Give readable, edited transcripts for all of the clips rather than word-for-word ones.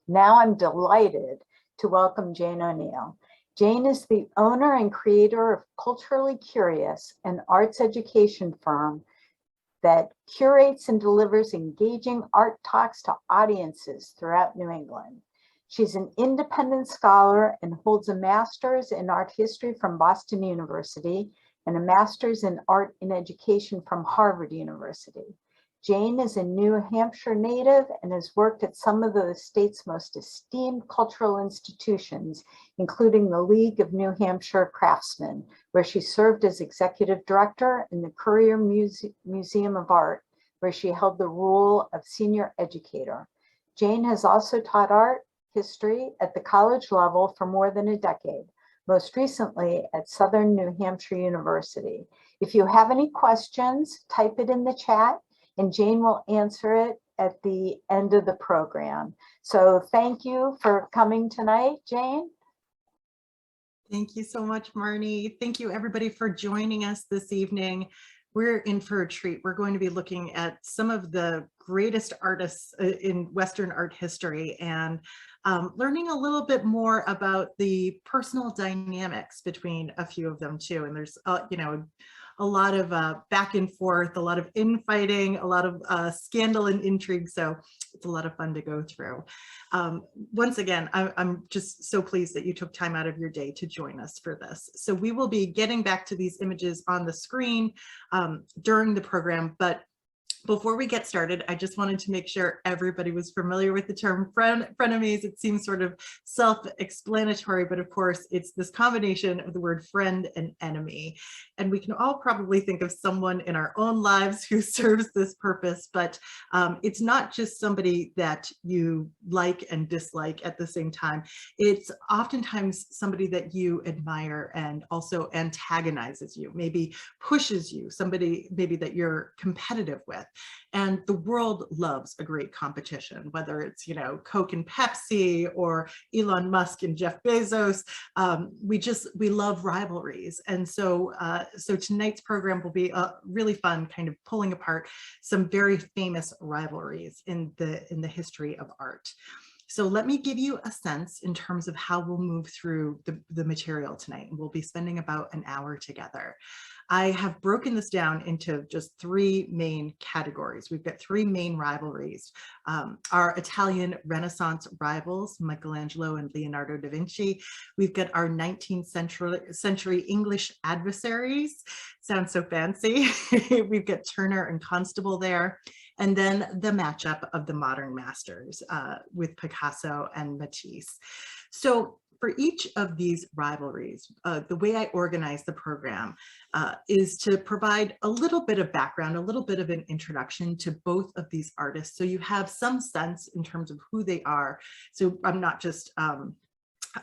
Now I'm delighted to welcome Jane Oneail. Jane is the owner and creator of Culturally Curious, an arts education firm that curates and delivers engaging art talks to audiences throughout New England. She's an independent scholar and holds a master's in art history from Boston University and a master's in art in education from Harvard University. Jane is a New Hampshire native and has worked at some of the state's most esteemed cultural institutions, including the League of New Hampshire Craftsmen, where she served as executive director, in the Currier Museum of Art, where she held the role of senior educator. Jane has also taught art history at the college level for more than a decade, most recently at Southern New Hampshire University. If you have any questions, type it in the chat and Jane will answer it at the end of the program. So thank you for coming tonight, Jane. Thank you so much, Marnie. Thank you everybody for joining us this evening. We're in for a treat. We're going to be looking at some of the greatest artists in Western art history and learning a little bit more about the personal dynamics between a few of them too. And there's, you know, a lot of back and forth, a lot of infighting, a lot of scandal and intrigue. So it's a lot of fun to go through. Once again, I'm just so pleased that you took time out of your day to join us for this. So we will be getting back to these images on the screen during the program, but before we get started, I just wanted to make sure everybody was familiar with the term frenemies. It seems sort of self-explanatory, but of course, it's this combination of the word friend and enemy. And we can all probably think of someone in our own lives who serves this purpose, but it's not just somebody that you like and dislike at the same time. It's oftentimes somebody that you admire and also antagonizes you, maybe pushes you, somebody maybe that you're competitive with. And the world loves a great competition, whether it's, you know, Coke and Pepsi or Elon Musk and Jeff Bezos. We love rivalries. And so tonight's program will be really fun, kind of pulling apart some very famous rivalries in the history of art. So let me give you a sense in terms of how we'll move through the material tonight. And we'll be spending about an hour together. I have broken this down into just three main categories. We've got three main rivalries. Our Italian Renaissance rivals, Michelangelo and Leonardo da Vinci. We've got our 19th century English adversaries. Sounds so fancy. We've got Turner and Constable there. And then the matchup of the modern masters with Picasso and Matisse. So for each of these rivalries, the way I organize the program is to provide a little bit of background, a little bit of an introduction to both of these artists, so you have some sense in terms of who they are. So I'm not just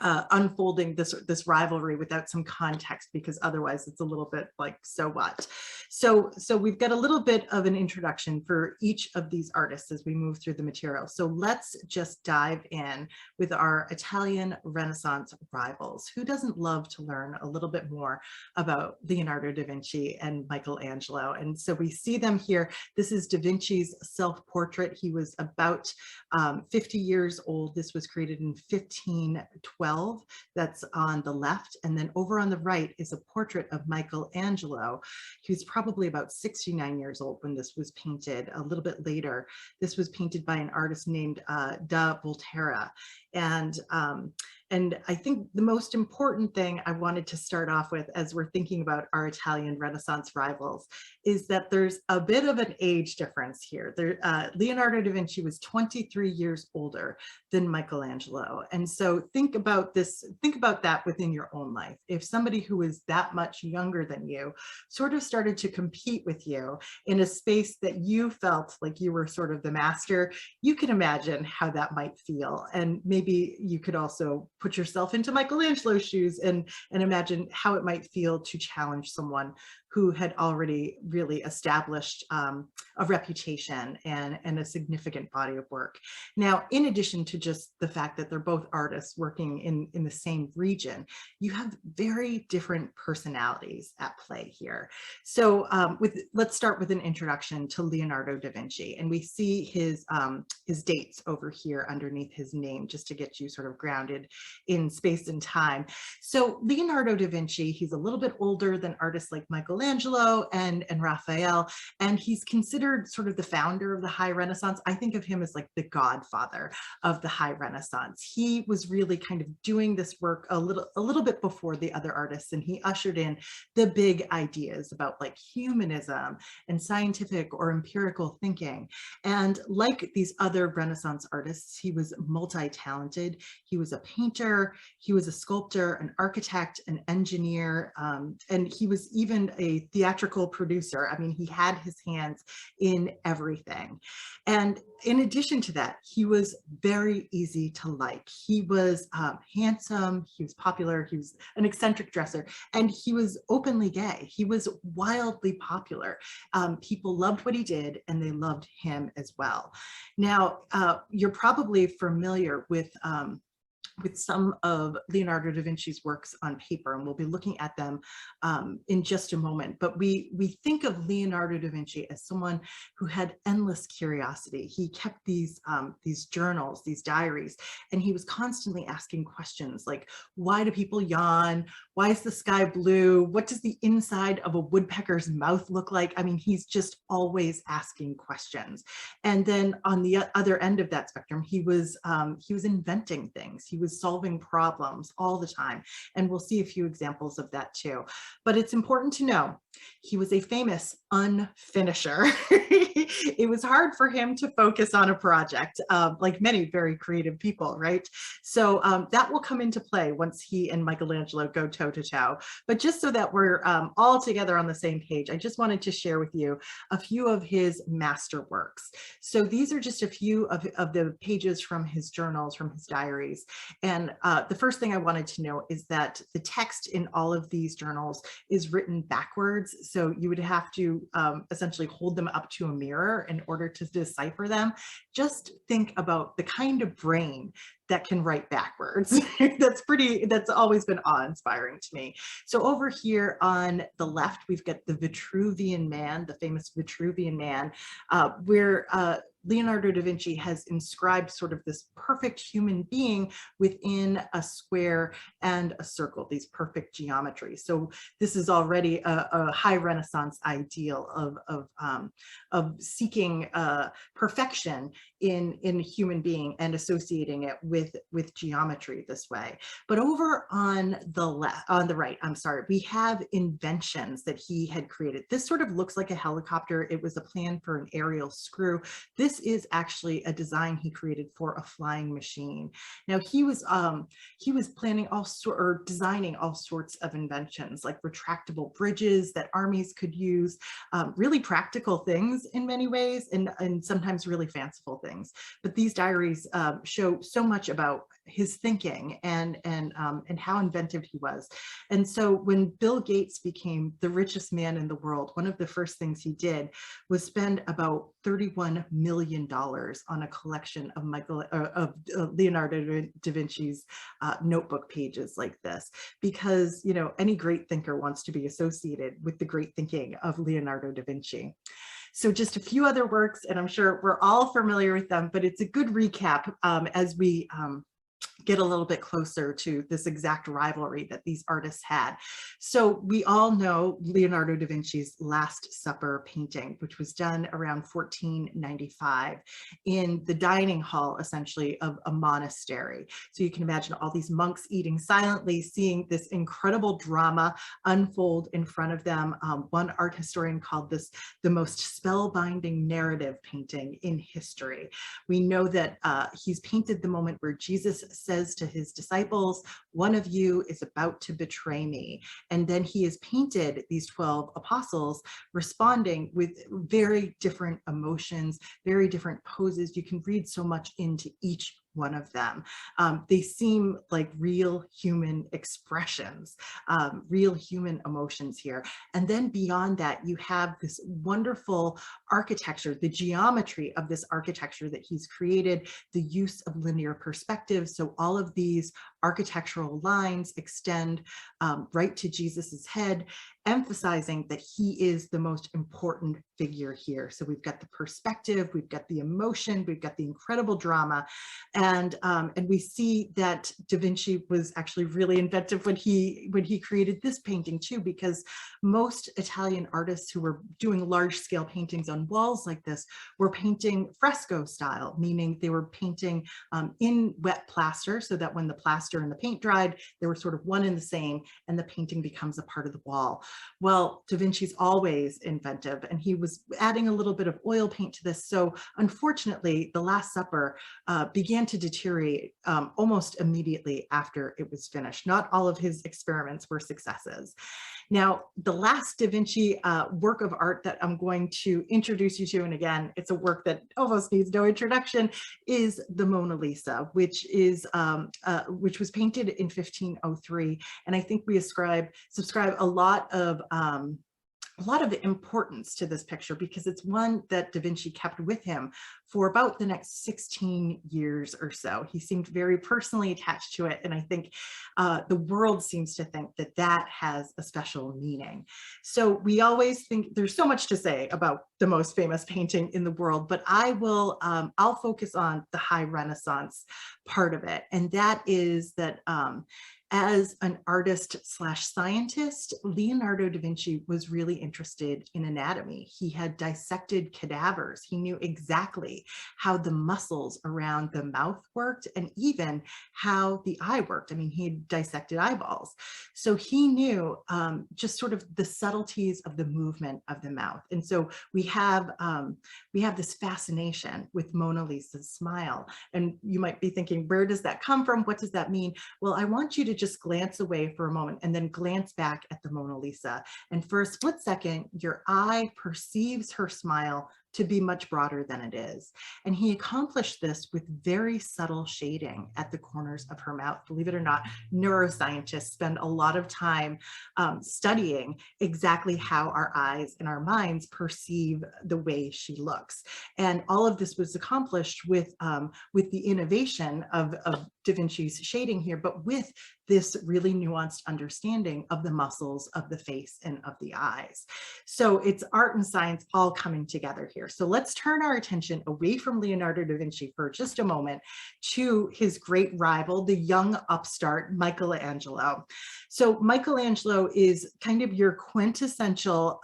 unfolding this rivalry without some context, because otherwise it's a little bit like, so what? So we've got a little bit of an introduction for each of these artists as we move through the material. So let's just dive in with our Italian Renaissance rivals. Who doesn't love to learn a little bit more about Leonardo da Vinci and Michelangelo? And so we see them here. This is Da Vinci's self-portrait. He was about 50 years old. This was created in 1512. That's on the left. And then over on the right is a portrait of Michelangelo. He was probably about 69 years old when this was painted. A little bit later, this was painted by an artist named Da Volterra. And I think the most important thing I wanted to start off with as we're thinking about our Italian Renaissance rivals is that there's a bit of an age difference here. Leonardo da Vinci was 23 years older than Michelangelo. And so think about that within your own life. If somebody who is that much younger than you sort of started to compete with you in a space that you felt like you were sort of the master, you can imagine how that might feel. And maybe you could also put yourself into Michelangelo's shoes and imagine how it might feel to challenge someone who had already really established a reputation and a significant body of work. Now, in addition to just the fact that they're both artists working in the same region, you have very different personalities at play here. So let's start with an introduction to Leonardo da Vinci, and we see his dates over here underneath his name, just to get you sort of grounded in space and time. So Leonardo da Vinci, he's a little bit older than artists like Michelangelo and Raphael, and he's considered sort of the founder of the High Renaissance. I think of him as like the godfather of the High Renaissance. He was really kind of doing this work a little bit before the other artists, and he ushered in the big ideas about like humanism and scientific or empirical thinking. And like these other Renaissance artists, he was multi-talented. He was a painter, he was a sculptor, an architect, an engineer, and he was even a theatrical producer. I mean, he had his hands in everything. And in addition to that, he was very easy to like. He was handsome, he was popular, he was an eccentric dresser, and he was openly gay. He was wildly popular. People loved what he did, and they loved him as well. Now, you're probably familiar with some of Leonardo da Vinci's works on paper, and we'll be looking at them in just a moment. But we think of Leonardo da Vinci as someone who had endless curiosity. He kept these journals, these diaries, and he was constantly asking questions like, why do people yawn? Why is the sky blue? What does the inside of a woodpecker's mouth look like? I mean, he's just always asking questions. And then on the other end of that spectrum, he was inventing things. He was solving problems all the time. And we'll see a few examples of that too. But it's important to know he was a famous unfinisher. It was hard for him to focus on a project, like many very creative people, right? So that will come into play once he and Michelangelo go toe to toe. But just so that we're all together on the same page, I just wanted to share with you a few of his masterworks. So these are just a few of the pages from his journals, from his diaries. And the first thing I wanted to know is that the text in all of these journals is written backwards. So you would have to essentially hold them up to a mirror in order to decipher them. Just think about the kind of brain that can write backwards. That's always been awe-inspiring to me. So over here on the left, we've got the Vitruvian Man, the famous Vitruvian Man, where Leonardo da Vinci has inscribed sort of this perfect human being within a square and a circle, these perfect geometries. So this is already a high Renaissance ideal of seeking perfection in a human being and associating it with geometry this way. But over on the right, we have inventions that he had created. This sort of looks like a helicopter. It was a plan for an aerial screw. This is actually a design he created for a flying machine. Now he was planning designing all sorts of inventions like retractable bridges that armies could use, really practical things in many ways, and sometimes really fanciful things. But these diaries show so much about his thinking and how inventive he was. And so when Bill Gates became the richest man in the world, one of the first things he did was spend about $31 million on a collection of Leonardo da Vinci's notebook pages like this, because any great thinker wants to be associated with the great thinking of Leonardo da Vinci. So just a few other works, and I'm sure we're all familiar with them, but it's a good recap as we get a little bit closer to this exact rivalry that these artists had. So we all know Leonardo da Vinci's Last Supper painting, which was done around 1495 in the dining hall, essentially, of a monastery. So you can imagine all these monks eating silently, seeing this incredible drama unfold in front of them. One art historian called this the most spellbinding narrative painting in history. We know that he's painted the moment where Jesus says to his disciples, "One of you is about to betray me." And then he has painted these 12 apostles responding with very different emotions, very different poses. You can read so much into each one of them. They seem like real human expressions, real human emotions here. And then beyond that, you have this wonderful architecture, the geometry of this architecture that he's created, the use of linear perspective. So all of these architectural lines extend right to Jesus's head, emphasizing that he is the most important figure here. So we've got the perspective, we've got the emotion, we've got the incredible drama, and we see that Da Vinci was actually really inventive when he created this painting too, because most Italian artists who were doing large-scale paintings on walls like this were painting fresco style, meaning they were painting in wet plaster, so that when the plaster and the paint dried, they were sort of one and the same, and the painting becomes a part of the wall. Well, Da Vinci's always inventive, and he was adding a little bit of oil paint to this. So unfortunately, the Last Supper began to deteriorate almost immediately after it was finished. Not all of his experiments were successes. Now, the last Da Vinci work of art that I'm going to introduce you to, and again, it's a work that almost needs no introduction, is the Mona Lisa, which was painted in 1503. And I think we subscribe a lot of importance to this picture, because it's one that Da Vinci kept with him for about the next 16 years or so. He seemed very personally attached to it, and I think the world seems to think that that has a special meaning. So we always think there's so much to say about the most famous painting in the world, but I'll focus on the High Renaissance part of it, and that is that as an artist slash scientist, Leonardo da Vinci was really interested in anatomy. He had dissected cadavers. He knew exactly how the muscles around the mouth worked, and even how the eye worked. I mean, he had dissected eyeballs. So he knew just sort of the subtleties of the movement of the mouth. And so we have this fascination with Mona Lisa's smile. And you might be thinking, where does that come from? What does that mean? Well, I want you to just glance away for a moment and then glance back at the Mona Lisa. And for a split second, your eye perceives her smile to be much broader than it is. And he accomplished this with very subtle shading at the corners of her mouth. Believe it or not, neuroscientists spend a lot of time studying exactly how our eyes and our minds perceive the way she looks. And all of this was accomplished with the innovation of Da Vinci's shading here, but with this really nuanced understanding of the muscles of the face and of the eyes. So it's art and science all coming together here. So let's turn our attention away from Leonardo da Vinci for just a moment to his great rival, the young upstart Michelangelo. So Michelangelo is kind of your quintessential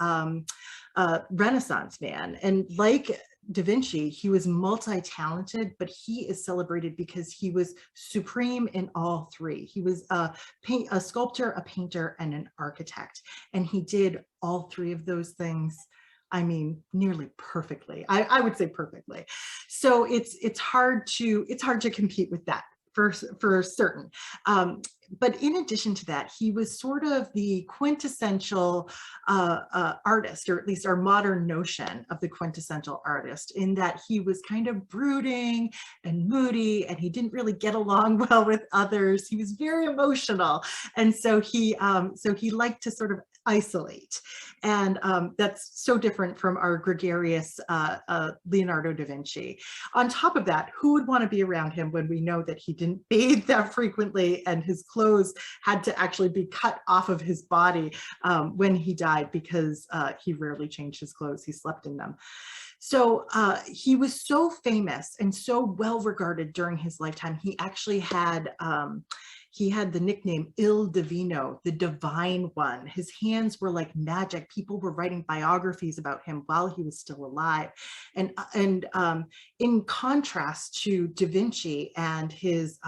Renaissance man. And like Da Vinci, he was multi-talented, but he is celebrated because he was supreme in all three. He was a sculptor, a painter, and an architect. And he did all three of those things, I mean, nearly perfectly. I would say perfectly. So it's hard to compete with that for certain. But in addition to that, he was sort of the quintessential artist, or at least our modern notion of the quintessential artist, in that he was kind of brooding and moody, and he didn't really get along well with others. He was very emotional, and so he liked to sort of isolate. And that's so different from our gregarious Leonardo da Vinci. On top of that, who would want to be around him when we know that he didn't bathe that frequently, and his clothes had to actually be cut off of his body when he died, because he rarely changed his clothes, he slept in them. So he was so famous and so well regarded during his lifetime. He actually had the nickname Il Divino, the divine one. His hands were like magic. People were writing biographies about him while he was still alive. And in contrast to Da Vinci and his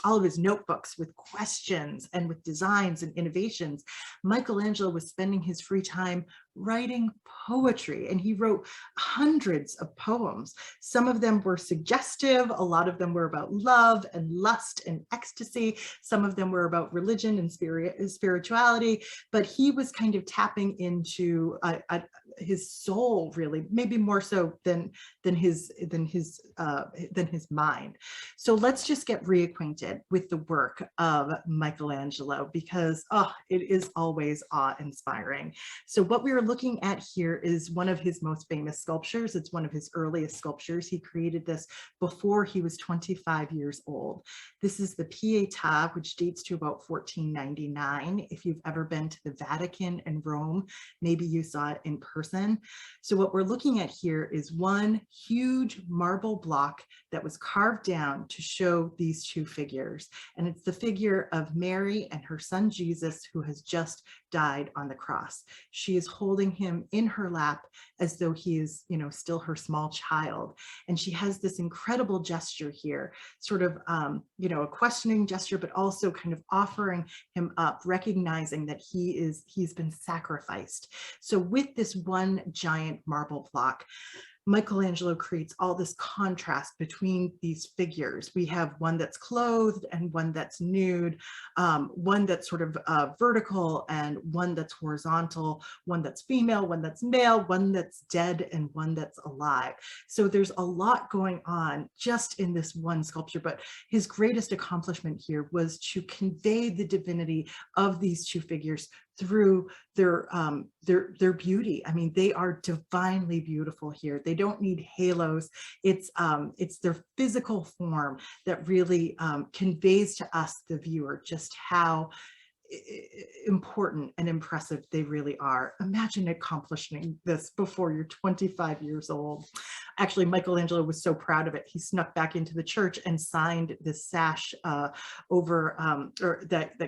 all of his notebooks with questions and with designs and innovations, Michelangelo was spending his free time writing poetry, and he wrote hundreds of poems. Some of them were suggestive, a lot of them were about love and lust and ecstasy, some of them were about religion and spirituality, but he was kind of tapping into his soul, really, maybe more so than his mind. So let's just get reacquainted with the work of Michelangelo, because it is always awe-inspiring. So what we are looking at here is one of his most famous sculptures. It's one of his earliest sculptures. He created this before he was 25 years old. This is the Pietà, which dates to about 1499. If you've ever been to the Vatican in Rome, maybe you saw it in person. So what we're looking at here is one huge marble block that was carved down to show these two figures. And it's the figure of Mary and her son Jesus, who has just died on the cross. She is holding him in her lap as though he is, still her small child. And she has this incredible gesture here, sort of, a questioning gesture, but also kind of offering him up, recognizing that he's been sacrificed. So with this one giant marble block, Michelangelo creates all this contrast between these figures. We have one that's clothed and one that's nude, one that's sort of vertical and one that's horizontal, one that's female, one that's male, one that's dead, and one that's alive. So there's a lot going on just in this one sculpture, but his greatest accomplishment here was to convey the divinity of these two figures through their beauty. I mean, they are divinely beautiful here. They don't need halos. It's their physical form that really conveys to us, the viewer, just how important and impressive they really are. Imagine accomplishing this before you're 25 years old. Actually, Michelangelo was so proud of it, he snuck back into the church and signed this sash that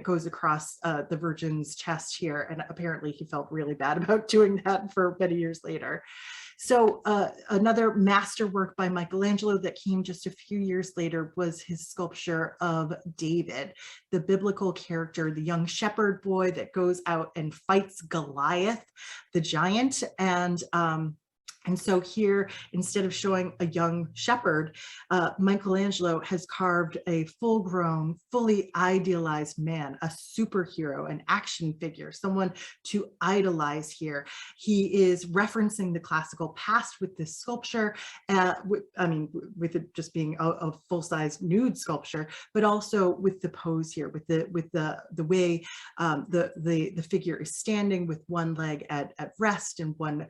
goes across the Virgin's chest here. And apparently he felt really bad about doing that for many years later. So another masterwork by Michelangelo that came just a few years later was his sculpture of David, the biblical character, the young shepherd boy that goes out and fights Goliath, the giant. And so here, instead of showing a young shepherd, Michelangelo has carved a full-grown, fully idealized man, a superhero, an action figure, someone to idolize here. He is referencing the classical past with this sculpture, with it just being a full-size nude sculpture, but also with the pose here, with the way the figure is standing with one leg at rest and one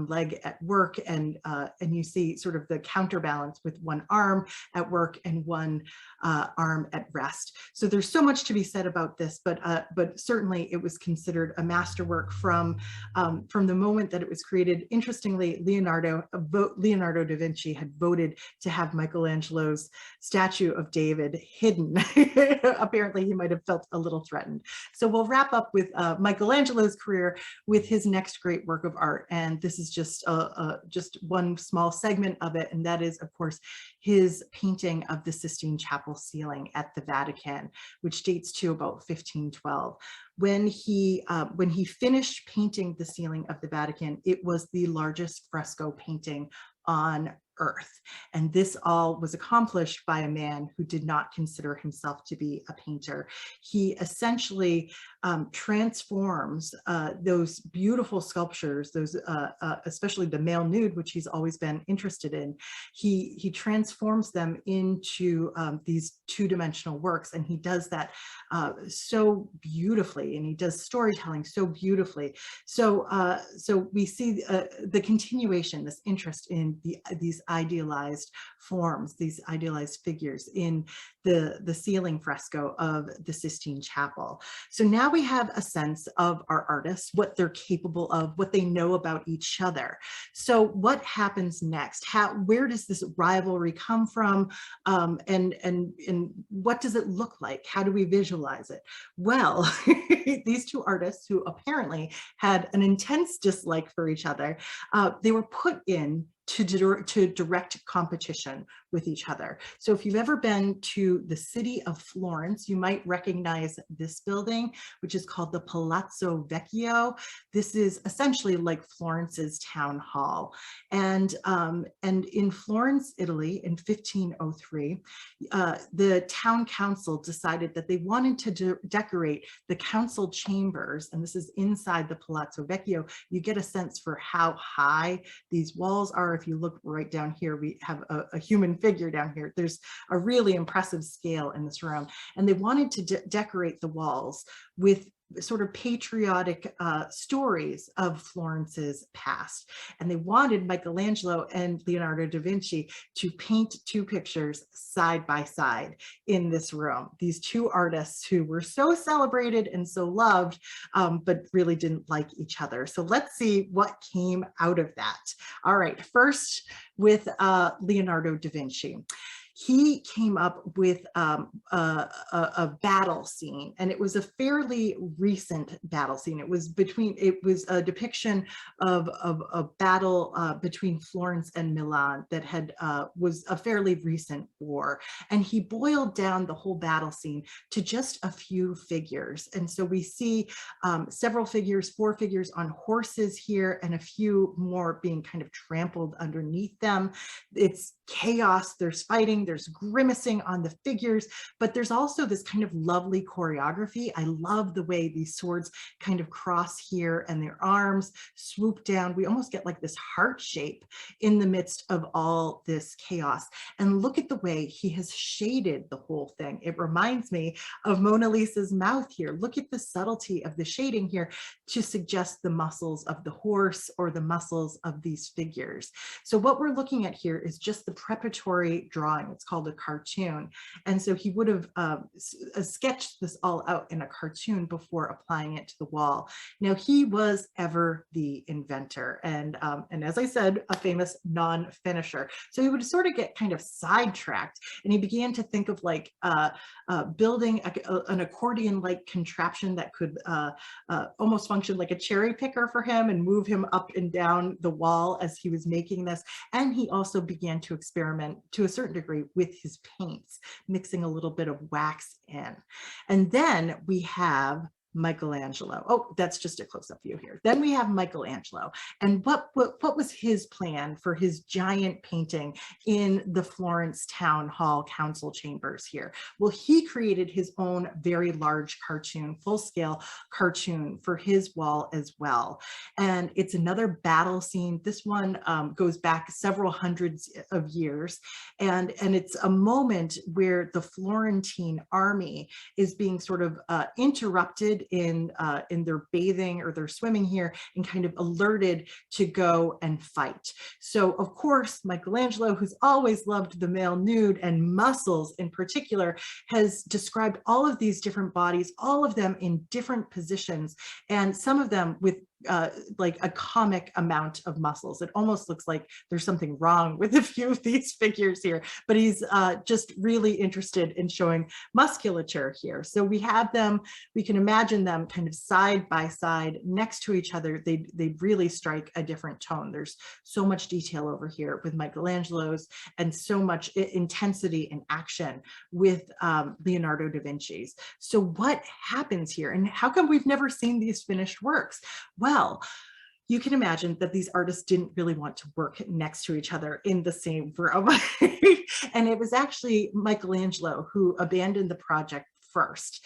leg at work, and you see sort of the counterbalance with one arm at work and one arm at rest. So there's so much to be said about this, but certainly it was considered a masterwork from the moment that it was created. Interestingly, Leonardo da Vinci had voted to have Michelangelo's statue of David hidden. Apparently he might have felt a little threatened. So we'll wrap up with Michelangelo's career with his next great work of art, and this is just one small segment of it, and that is, of course, his painting of the Sistine Chapel ceiling at the Vatican, which dates to about 1512. When he finished painting the ceiling of the Vatican, it was the largest fresco painting on Earth. And this all was accomplished by a man who did not consider himself to be a painter. He essentially transforms those beautiful sculptures, those especially the male nude, which he's always been interested in. He transforms them into these two-dimensional works, and he does that so beautifully, and he does storytelling so beautifully. So we see the continuation, this interest in these idealized forms, these idealized figures in the ceiling fresco of the Sistine Chapel. So now we have a sense of our artists, what they're capable of, what they know about each other. So what happens next? Where does this rivalry come from? And what does it look like? How do we visualize it? Well, these two artists, who apparently had an intense dislike for each other, they were put in to direct competition with each other. So if you've ever been to the city of Florence, you might recognize this building, which is called the Palazzo Vecchio. This is essentially like Florence's town hall. And in Florence, Italy, in 1503, the town council decided that they wanted to decorate the council chambers, and this is inside the Palazzo Vecchio. You get a sense for how high these walls are. If you look right down here, we have a human figure down here. There's a really impressive scale in this room. And they wanted to decorate the walls with sort of patriotic stories of Florence's past. And they wanted Michelangelo and Leonardo da Vinci to paint two pictures side by side in this room. These two artists who were so celebrated and so loved, but really didn't like each other. So let's see what came out of that. All right, first with Leonardo da Vinci. He came up with a battle scene, and it was a fairly recent battle scene. It was a depiction of a battle between Florence and Milan that was a fairly recent war. And he boiled down the whole battle scene to just a few figures. And so we see several figures, 4 figures on horses here, and a few more being kind of trampled underneath them. It's chaos, there's fighting, there's grimacing on the figures, but there's also this kind of lovely choreography. I love the way these swords kind of cross here and their arms swoop down. We almost get like this heart shape in the midst of all this chaos. And look at the way he has shaded the whole thing. It reminds me of Mona Lisa's mouth here. Look at the subtlety of the shading here to suggest the muscles of the horse or the muscles of these figures. So what we're looking at here is just the preparatory drawing. It's called a cartoon. And so he would have sketched this all out in a cartoon before applying it to the wall. Now, he was ever the inventor, and as I said, a famous non-finisher. So he would sort of get kind of sidetracked, and he began to think of like building an accordion-like contraption that could almost function like a cherry picker for him and move him up and down the wall as he was making this. And he also began to experiment to a certain degree with his paints, mixing a little bit of wax in. And then we have Michelangelo. Oh, that's just a close-up view here. Then we have Michelangelo. And what was his plan for his giant painting in the Florence Town Hall council chambers here? Well, he created his own very large cartoon, full-scale cartoon for his wall as well. And it's another battle scene. This one goes back several hundreds of years. And it's a moment where the Florentine army is being sort of interrupted in their bathing or their swimming here and kind of alerted to go and fight. So of course, Michelangelo, who's always loved the male nude and muscles in particular, has described all of these different bodies, all of them in different positions, and some of them with like a comic amount of muscles. It almost looks like there's something wrong with a few of these figures here, but he's just really interested in showing musculature here. So we have them, we can imagine them kind of side by side next to each other. They really strike a different tone. There's so much detail over here with Michelangelo's and so much intensity and action with Leonardo da Vinci's. So what happens here, and how come we've never seen these finished works? Well, you can imagine that these artists didn't really want to work next to each other in the same room. And it was actually Michelangelo who abandoned the project first.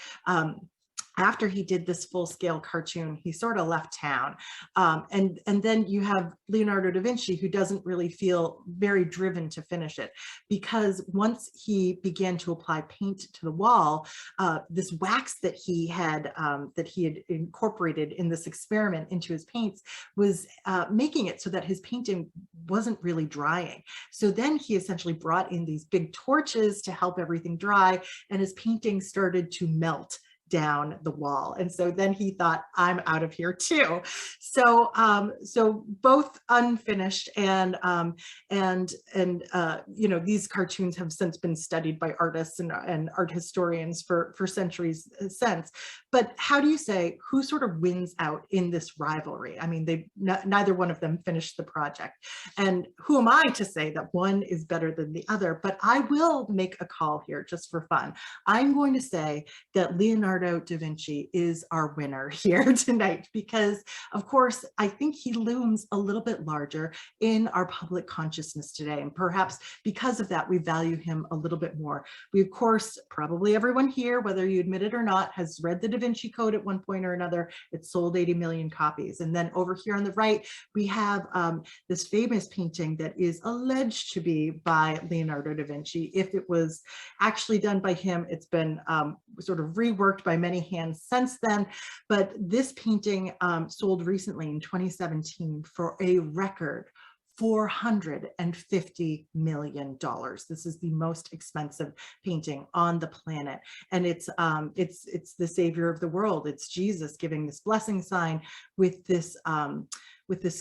After he did this full-scale cartoon, he sort of left town. And then you have Leonardo da Vinci, who doesn't really feel very driven to finish it, because once he began to apply paint to the wall, this wax that he had incorporated in this experiment into his paints was making it so that his painting wasn't really drying. So then he essentially brought in these big torches to help everything dry, and his painting started to melt down the wall. And so then he thought, I'm out of here too. So so both unfinished and you know, these cartoons have since been studied by artists and art historians for centuries since. But how do you say who sort of wins out in this rivalry? I mean, neither one of them finished the project. And who am I to say that one is better than the other? But I will make a call here just for fun. I'm going to say that Leonardo da Vinci is our winner here tonight, because of course, I think he looms a little bit larger in our public consciousness today. And perhaps because of that, we value him a little bit more. We, of course, probably everyone here, whether you admit it or not, has read the Da Vinci Code at one point or another. It sold 80 million copies. And then over here on the right, we have this famous painting that is alleged to be by Leonardo da Vinci. If it was actually done by him, it's been sort of reworked by many hands since then. But this painting sold recently in 2017 for a record $450 million. This is the most expensive painting on the planet. And it's the savior of the world. It's Jesus giving this blessing sign with this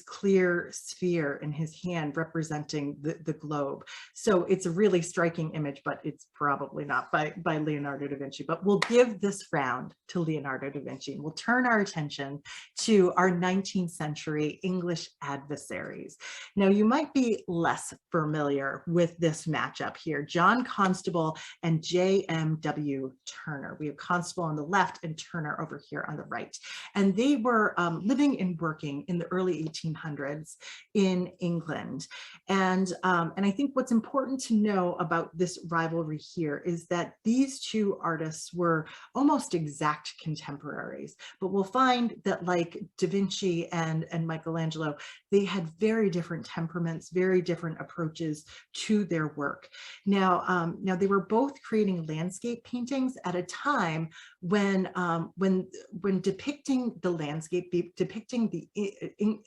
clear sphere in his hand representing the globe. So it's a really striking image, but it's probably not by Leonardo da Vinci. But we'll give this round to Leonardo da Vinci, and we'll turn our attention to our 19th century English adversaries. Now, you might be less familiar with this matchup here, John Constable and J.M.W. Turner. We have Constable on the left and Turner over here on the right. And they were living and working in the early 1800s in England. And I think what's important to know about this rivalry here is that these two artists were almost exact contemporaries, but we'll find that, like Da Vinci and Michelangelo, they had very different temperaments, very different approaches to their work. Now they were both creating landscape paintings at a time when depicting the landscape, depicting the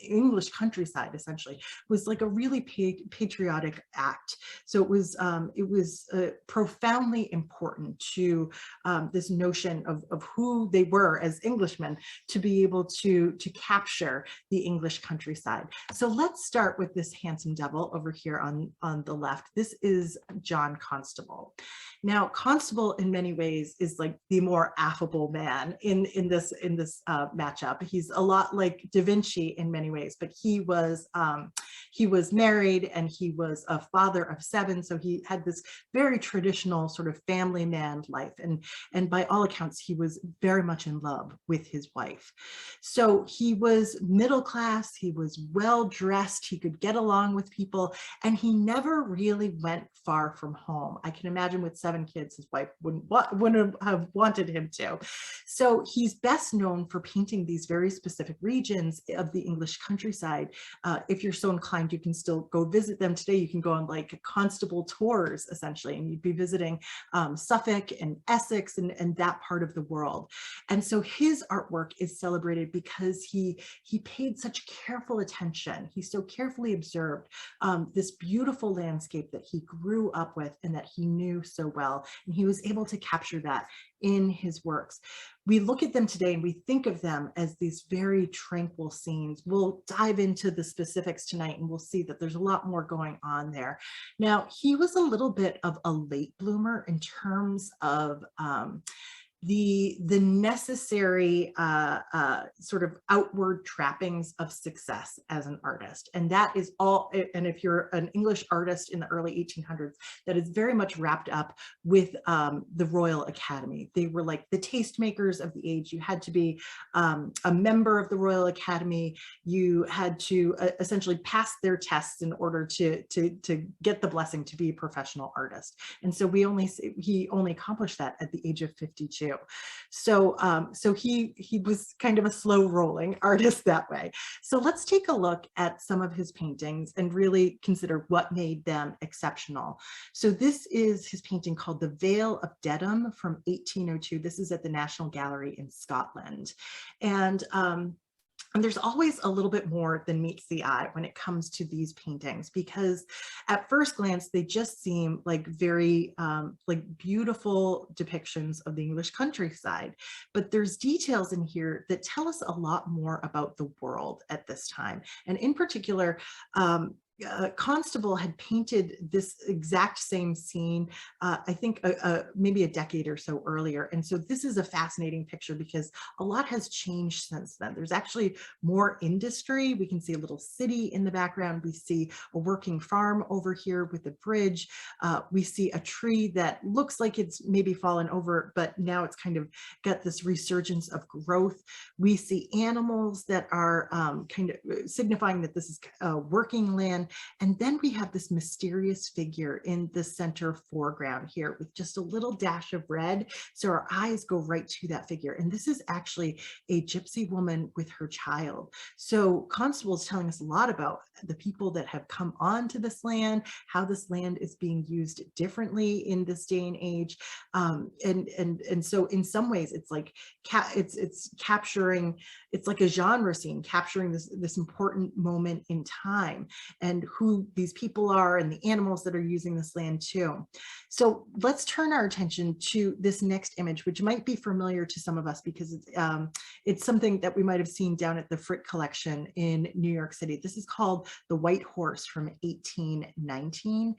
English countryside essentially was like a really patriotic act. So it was profoundly important to this notion of who they were as Englishmen to be able to capture the English countryside. So let's start with this handsome devil over here on the left. This is John Constable. Now, Constable in many ways is like the more affable man in this matchup. He's a lot like Da Vinci in many ways, but he was married and he was a father of 7, so he had this very traditional sort of family man life, and by all accounts he was very much in love with his wife. So he was middle class, he was well dressed, he could get along with people, and he never really went far from home. I can imagine with 7 kids his wife wouldn't have wanted him to. So he's best known for painting these very specific regions of the English countryside. If you're so inclined, you can still go visit them today. You can go on like Constable tours essentially, and you'd be visiting Suffolk and Essex and that part of the world. And so his artwork is celebrated because he paid such careful attention. He so carefully observed this beautiful landscape that he grew up with and that he knew so well. And he was able to capture that in his works. We look at them today and we think of them as these very tranquil scenes. We'll dive into the specifics tonight and we'll see that there's a lot more going on there. Now, he was a little bit of a late bloomer in terms of the necessary sort of outward trappings of success as an artist. And that is all, and if you're an English artist in the early 1800s, that is very much wrapped up with the Royal Academy. They were like the tastemakers of the age. You had to be a member of the Royal Academy. You had to essentially pass their tests in order to get the blessing to be a professional artist. And so he only accomplished that at the age of 52. So he was kind of a slow rolling artist that way. So let's take a look at some of his paintings and really consider what made them exceptional. So this is his painting called The Vale of Dedham from 1802. This is at the National Gallery in Scotland. And And there's always a little bit more than meets the eye when it comes to these paintings, because at first glance, they just seem like very like beautiful depictions of the English countryside. But there's details in here that tell us a lot more about the world at this time. And in particular, Constable had painted this exact same scene, I think maybe a decade or so earlier. And so this is a fascinating picture because a lot has changed since then. There's actually more industry. We can see a little city in the background. We see a working farm over here with a bridge. We see a tree that looks like it's maybe fallen over, but now it's kind of got this resurgence of growth. We see animals that are kind of signifying that this is working land. And then we have this mysterious figure in the center foreground here with just a little dash of red. So our eyes go right to that figure. And this is actually a gypsy woman with her child. So Constable is telling us a lot about the people that have come onto this land, how this land is being used differently in this day and age. And so in some ways it's like it's capturing, it's like a genre scene capturing this important moment in time and who these people are and the animals that are using this land too. So let's turn our attention to this next image, which might be familiar to some of us because it's something that we might have seen down at the Frick collection in New York City. This is called The White Horse from 1819.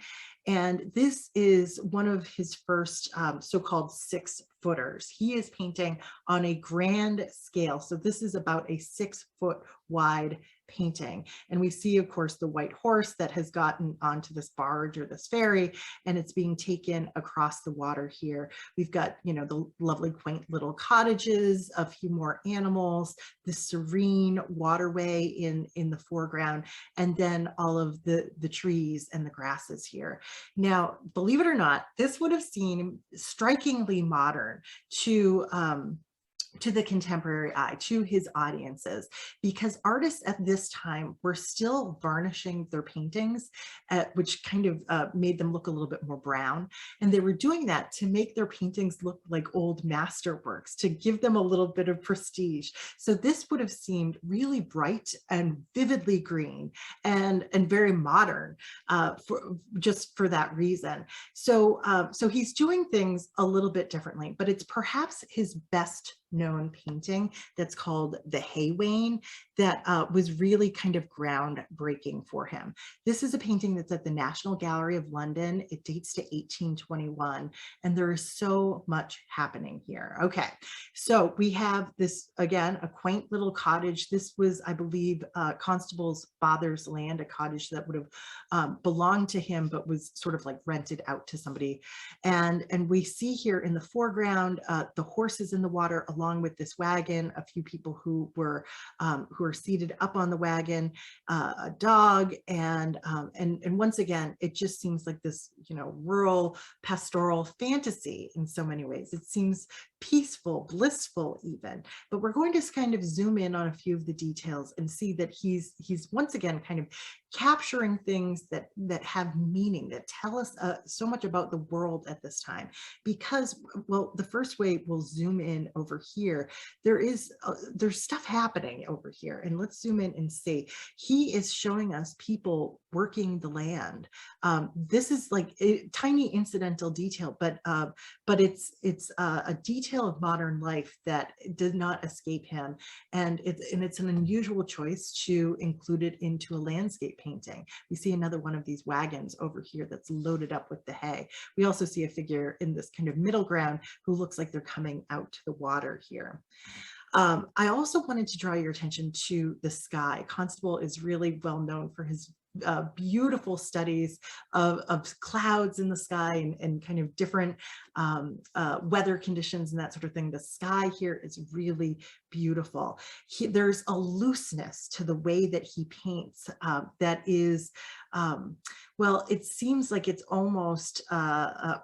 And this is one of his first so-called 6-footers. He is painting on a grand scale. So this is about a 6-foot wide painting. And we see, of course, the white horse that has gotten onto this barge or this ferry, and it's being taken across the water here. We've got, you know, the lovely quaint little cottages, a few more animals, the serene waterway in the foreground, and then all of the trees and the grasses here. Now, believe it or not, this would have seemed strikingly modern to the contemporary eye, to his audiences, because artists at this time were still varnishing their paintings, which kind of made them look a little bit more brown. And they were doing that to make their paintings look like old masterworks, to give them a little bit of prestige. So this would have seemed really bright and vividly green and very modern just for that reason. So, so he's doing things a little bit differently, but it's perhaps his best known painting that's called The Hay Wain that was really kind of groundbreaking for him. This is a painting that's at the National Gallery of London. It dates to 1821, and there is so much happening here. Okay, so we have this, again, a quaint little cottage. This was, I believe, Constable's father's land, a cottage that would have belonged to him, but was sort of like rented out to somebody. And we see here in the foreground, the horses in the water, along with this wagon, a few people who were seated up on the wagon, a dog, and once again, it just seems like this, you know, rural pastoral fantasy in so many ways. It seems peaceful, blissful even, but we're going to kind of zoom in on a few of the details and see that he's once again kind of capturing things that have meaning, that tell us so much about the world at this time. Because, well, the first way we'll zoom in over here, there's stuff happening over here, and let's zoom in and see. He is showing us people working the land. This is like a tiny incidental detail, but it's a detail of modern life that did not escape him, and it's an unusual choice to include it into a landscape painting. We see another one of these wagons over here that's loaded up with the hay. We also see a figure in this kind of middle ground who looks like they're coming out to the water here. I also wanted to draw your attention to the sky. Constable is really well known for his beautiful studies of clouds in the sky and kind of different weather conditions and that sort of thing. The sky here is really beautiful. There's a looseness to the way that he paints that is, well, it seems like it's almost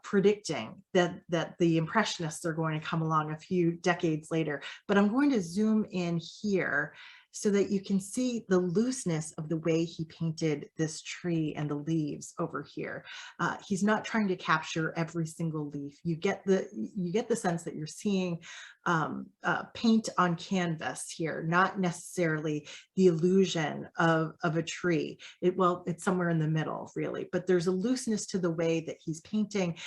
predicting that the Impressionists are going to come along a few decades later. But I'm going to zoom in here so that you can see the looseness of the way he painted this tree and the leaves over here. He's not trying to capture every single leaf. You get the sense that you're seeing paint on canvas here, not necessarily the illusion of a tree. It's somewhere in the middle, really, but there's a looseness to the way that he's painting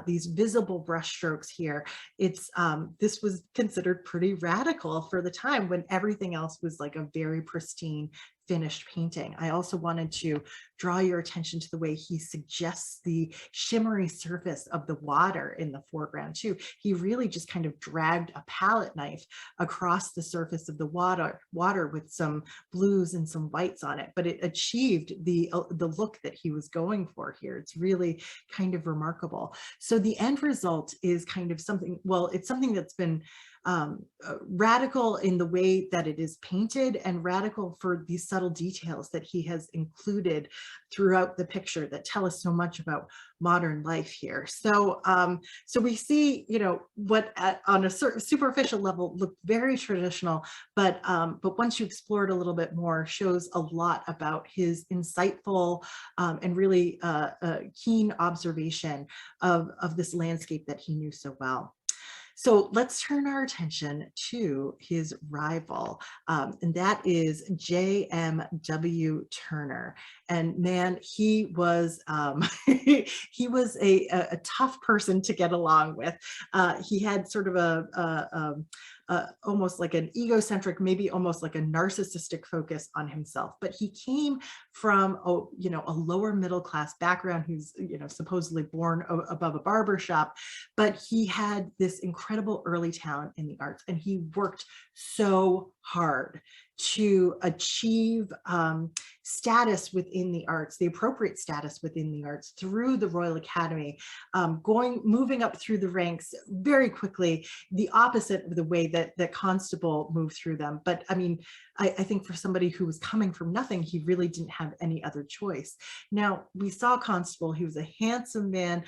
these visible brush strokes here. This was considered pretty radical for the time when everything else was like a very pristine finished painting. I also wanted to draw your attention to the way he suggests the shimmery surface of the water in the foreground too. He really just kind of dragged a palette knife across the surface of the water with some blues and some whites on it, but it achieved the look that he was going for here. It's really kind of remarkable. So the end result is kind of something, well, it's something that's been radical in the way that it is painted and radical for these subtle details that he has included throughout the picture that tell us so much about modern life here. So so we see, you know, what on a certain superficial level looked very traditional, but once you explore it a little bit more, shows a lot about his insightful and really keen observation of this landscape that he knew so well. So let's turn our attention to his rival, and that is J.M.W. Turner. And man, he was he was a tough person to get along with. He had sort of almost like an egocentric, maybe almost like a narcissistic focus on himself. But he came from a lower middle class background. He's supposedly born above a barber shop, but he had this incredible early talent in the arts, and he worked so hard to achieve status within the arts, the appropriate status within the arts through the Royal Academy, moving up through the ranks very quickly, the opposite of the way that Constable moved through them. But I mean, I think for somebody who was coming from nothing, he really didn't have any other choice. Now, we saw Constable, he was a handsome man.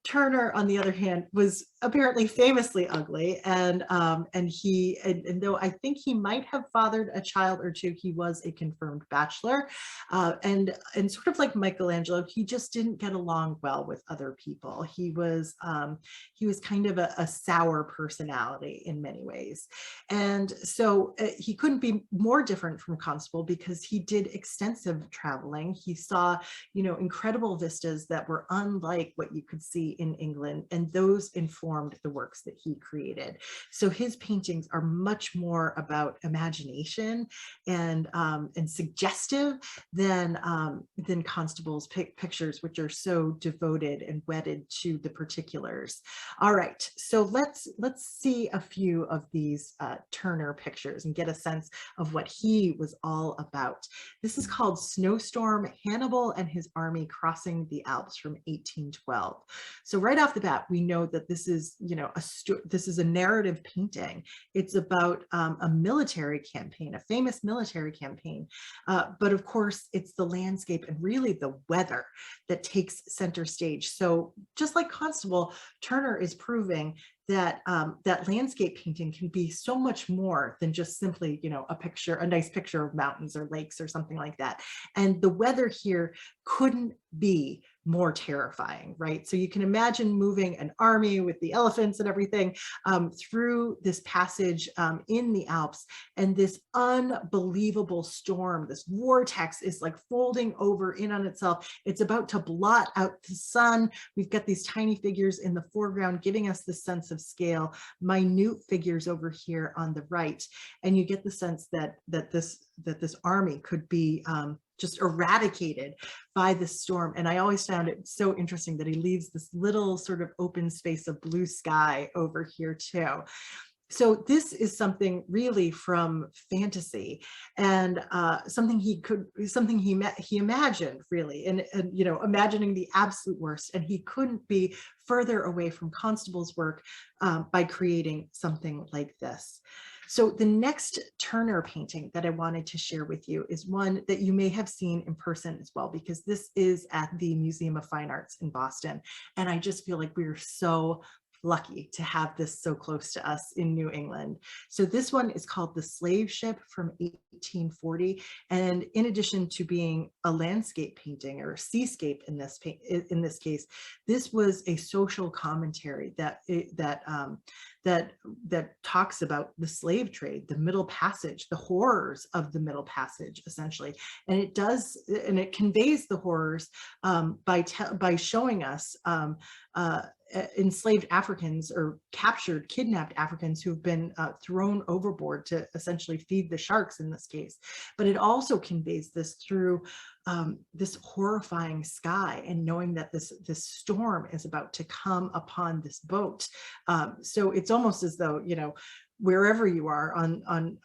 Turner, on the other hand, was apparently famously ugly, and though I think he might have fathered a child or two, he was a confirmed bachelor, and sort of like Michelangelo, he just didn't get along well with other people. He was kind of a sour personality in many ways, and so he couldn't be more different from Constable because he did extensive traveling. He saw incredible vistas that were unlike what you could see in England, and those informed the works that he created. So his paintings are much more about imagination and suggestive than Constable's pictures, which are so devoted and wedded to the particulars. All right, so let's see a few of these Turner pictures and get a sense of what he was all about. This is called Snowstorm: Hannibal and His Army Crossing the Alps from 1812. So right off the bat, we know that this is, this is a narrative painting. It's about a military campaign, a famous military campaign. But of course, it's the landscape and really the weather that takes center stage. So just like Constable, Turner is proving that that landscape painting can be so much more than just simply, a nice picture of mountains or lakes or something like that. And the weather here couldn't be more terrifying, right? So you can imagine moving an army with the elephants and everything through this passage in the Alps, and this unbelievable storm, this vortex is like folding over in on itself. It's about to blot out the sun. We've got these tiny figures in the foreground giving us the sense of scale, minute figures over here on the right, and you get the sense that this army could be just eradicated by the storm. And I always found it so interesting that he leaves this little sort of open space of blue sky over here too. So this is something really from fantasy, and something he imagined really, and imagining the absolute worst. And he couldn't be further away from Constable's work by creating something like this. So the next Turner painting that I wanted to share with you is one that you may have seen in person as well, because this is at the Museum of Fine Arts in Boston. And I just feel like we are so lucky to have this so close to us in New England. So this one is called The Slave Ship from 1840. And in addition to being a landscape painting or a seascape in this case, this was a social commentary that talks about the slave trade, the Middle Passage, the horrors of the Middle Passage, essentially. And it conveys the horrors by showing us enslaved Africans or captured, kidnapped Africans who've been thrown overboard to essentially feed the sharks in this case. But it also conveys this through this horrifying sky and knowing that this storm is about to come upon this boat. So it's almost as though, you know, wherever you are on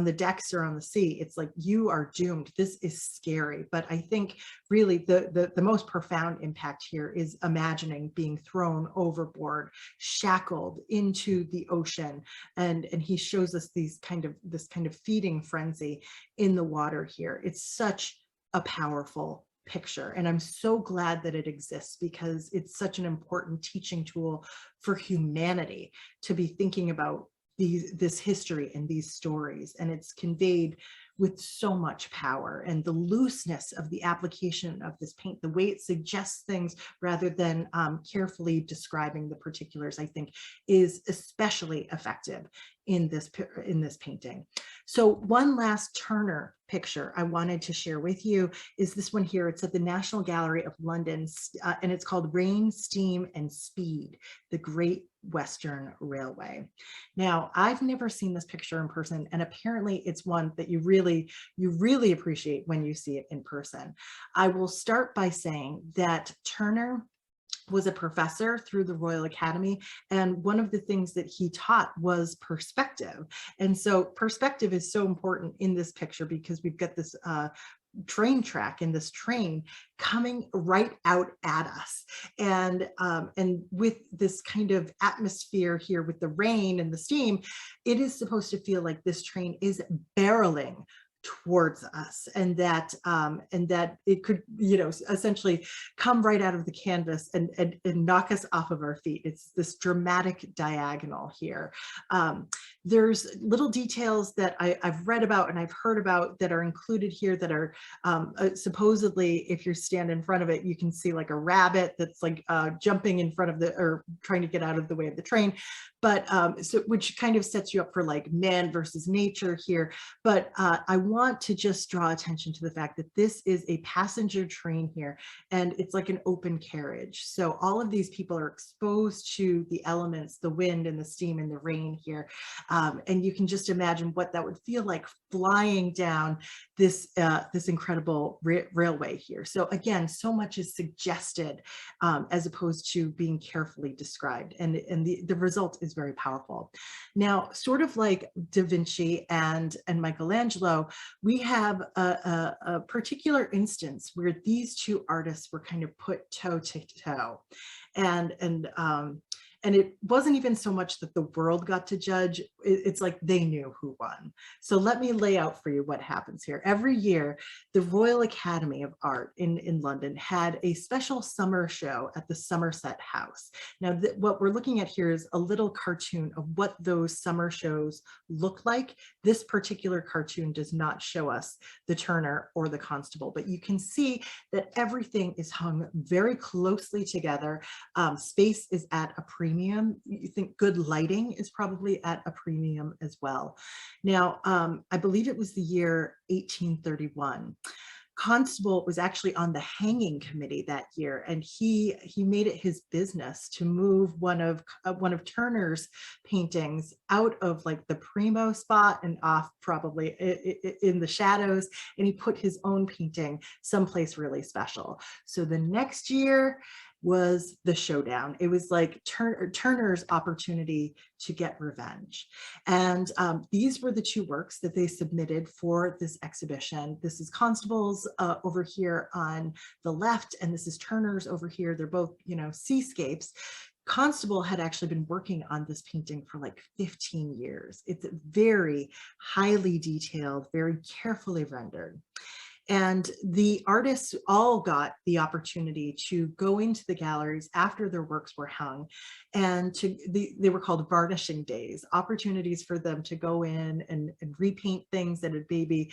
the decks or on the sea, it's like you are doomed. This is scary. But I think really the most profound impact here is imagining being thrown overboard, shackled into the ocean. And he shows us this kind of feeding frenzy in the water here. It's such a powerful picture. And I'm so glad that it exists, because it's such an important teaching tool for humanity to be thinking about this history and these stories. And it's conveyed with so much power, and the looseness of the application of this paint, the way it suggests things rather than carefully describing the particulars, I think is especially effective in this painting. So one last Turner picture I wanted to share with you is this one here. It's at the National Gallery of London, and it's called Rain, Steam, and Speed, the Great Western Railway. Now, I've never seen this picture in person, and apparently it's one that you really appreciate when you see it in person. I will start by saying that Turner was a professor through the Royal Academy, and one of the things that he taught was perspective. And so perspective is so important in this picture, because we've got this train track and this train coming right out at us, and with this kind of atmosphere here with the rain and the steam, it is supposed to feel like this train is barreling towards us, and that it could, you know, essentially come right out of the canvas and knock us off of our feet. It's this dramatic diagonal here. There's little details that I've read about and I've heard about that are included here that are supposedly, if you stand in front of it, you can see like a rabbit that's like jumping in front of or trying to get out of the way of the train. But so, which kind of sets you up for like man versus nature here. But I want to just draw attention to the fact that this is a passenger train here, and it's like an open carriage. So all of these people are exposed to the elements, the wind and the steam and the rain here. And you can just imagine what that would feel like flying down this incredible railway here. So again, so much is suggested as opposed to being carefully described, and the result is very powerful. Now, sort of like Da Vinci and Michelangelo, we have a particular instance where these two artists were kind of put toe to toe, and it wasn't even so much that the world got to judge, it's like they knew who won. So let me lay out for you what happens here. Every year, the Royal Academy of Art in London had a special summer show at the Somerset House. Now, what we're looking at here is a little cartoon of what those summer shows look like. This particular cartoon does not show us the Turner or the Constable, but you can see that everything is hung very closely together. Space is at a premium. You think good lighting is probably at a premium as well. Now, I believe it was the year 1831. Constable was actually on the hanging committee that year, and he made it his business to move one of Turner's paintings out of like the primo spot and off probably in the shadows, and he put his own painting someplace really special. So the next year was the showdown. It was like Turner's opportunity to get revenge. And these were the two works that they submitted for this exhibition. This is Constable's over here on the left, and this is Turner's over here. They're both, you know, seascapes. Constable had actually been working on this painting for like 15 years. It's very highly detailed, very carefully rendered. And the artists all got the opportunity to go into the galleries after their works were hung, and they were called varnishing days, opportunities for them to go in and repaint things that had maybe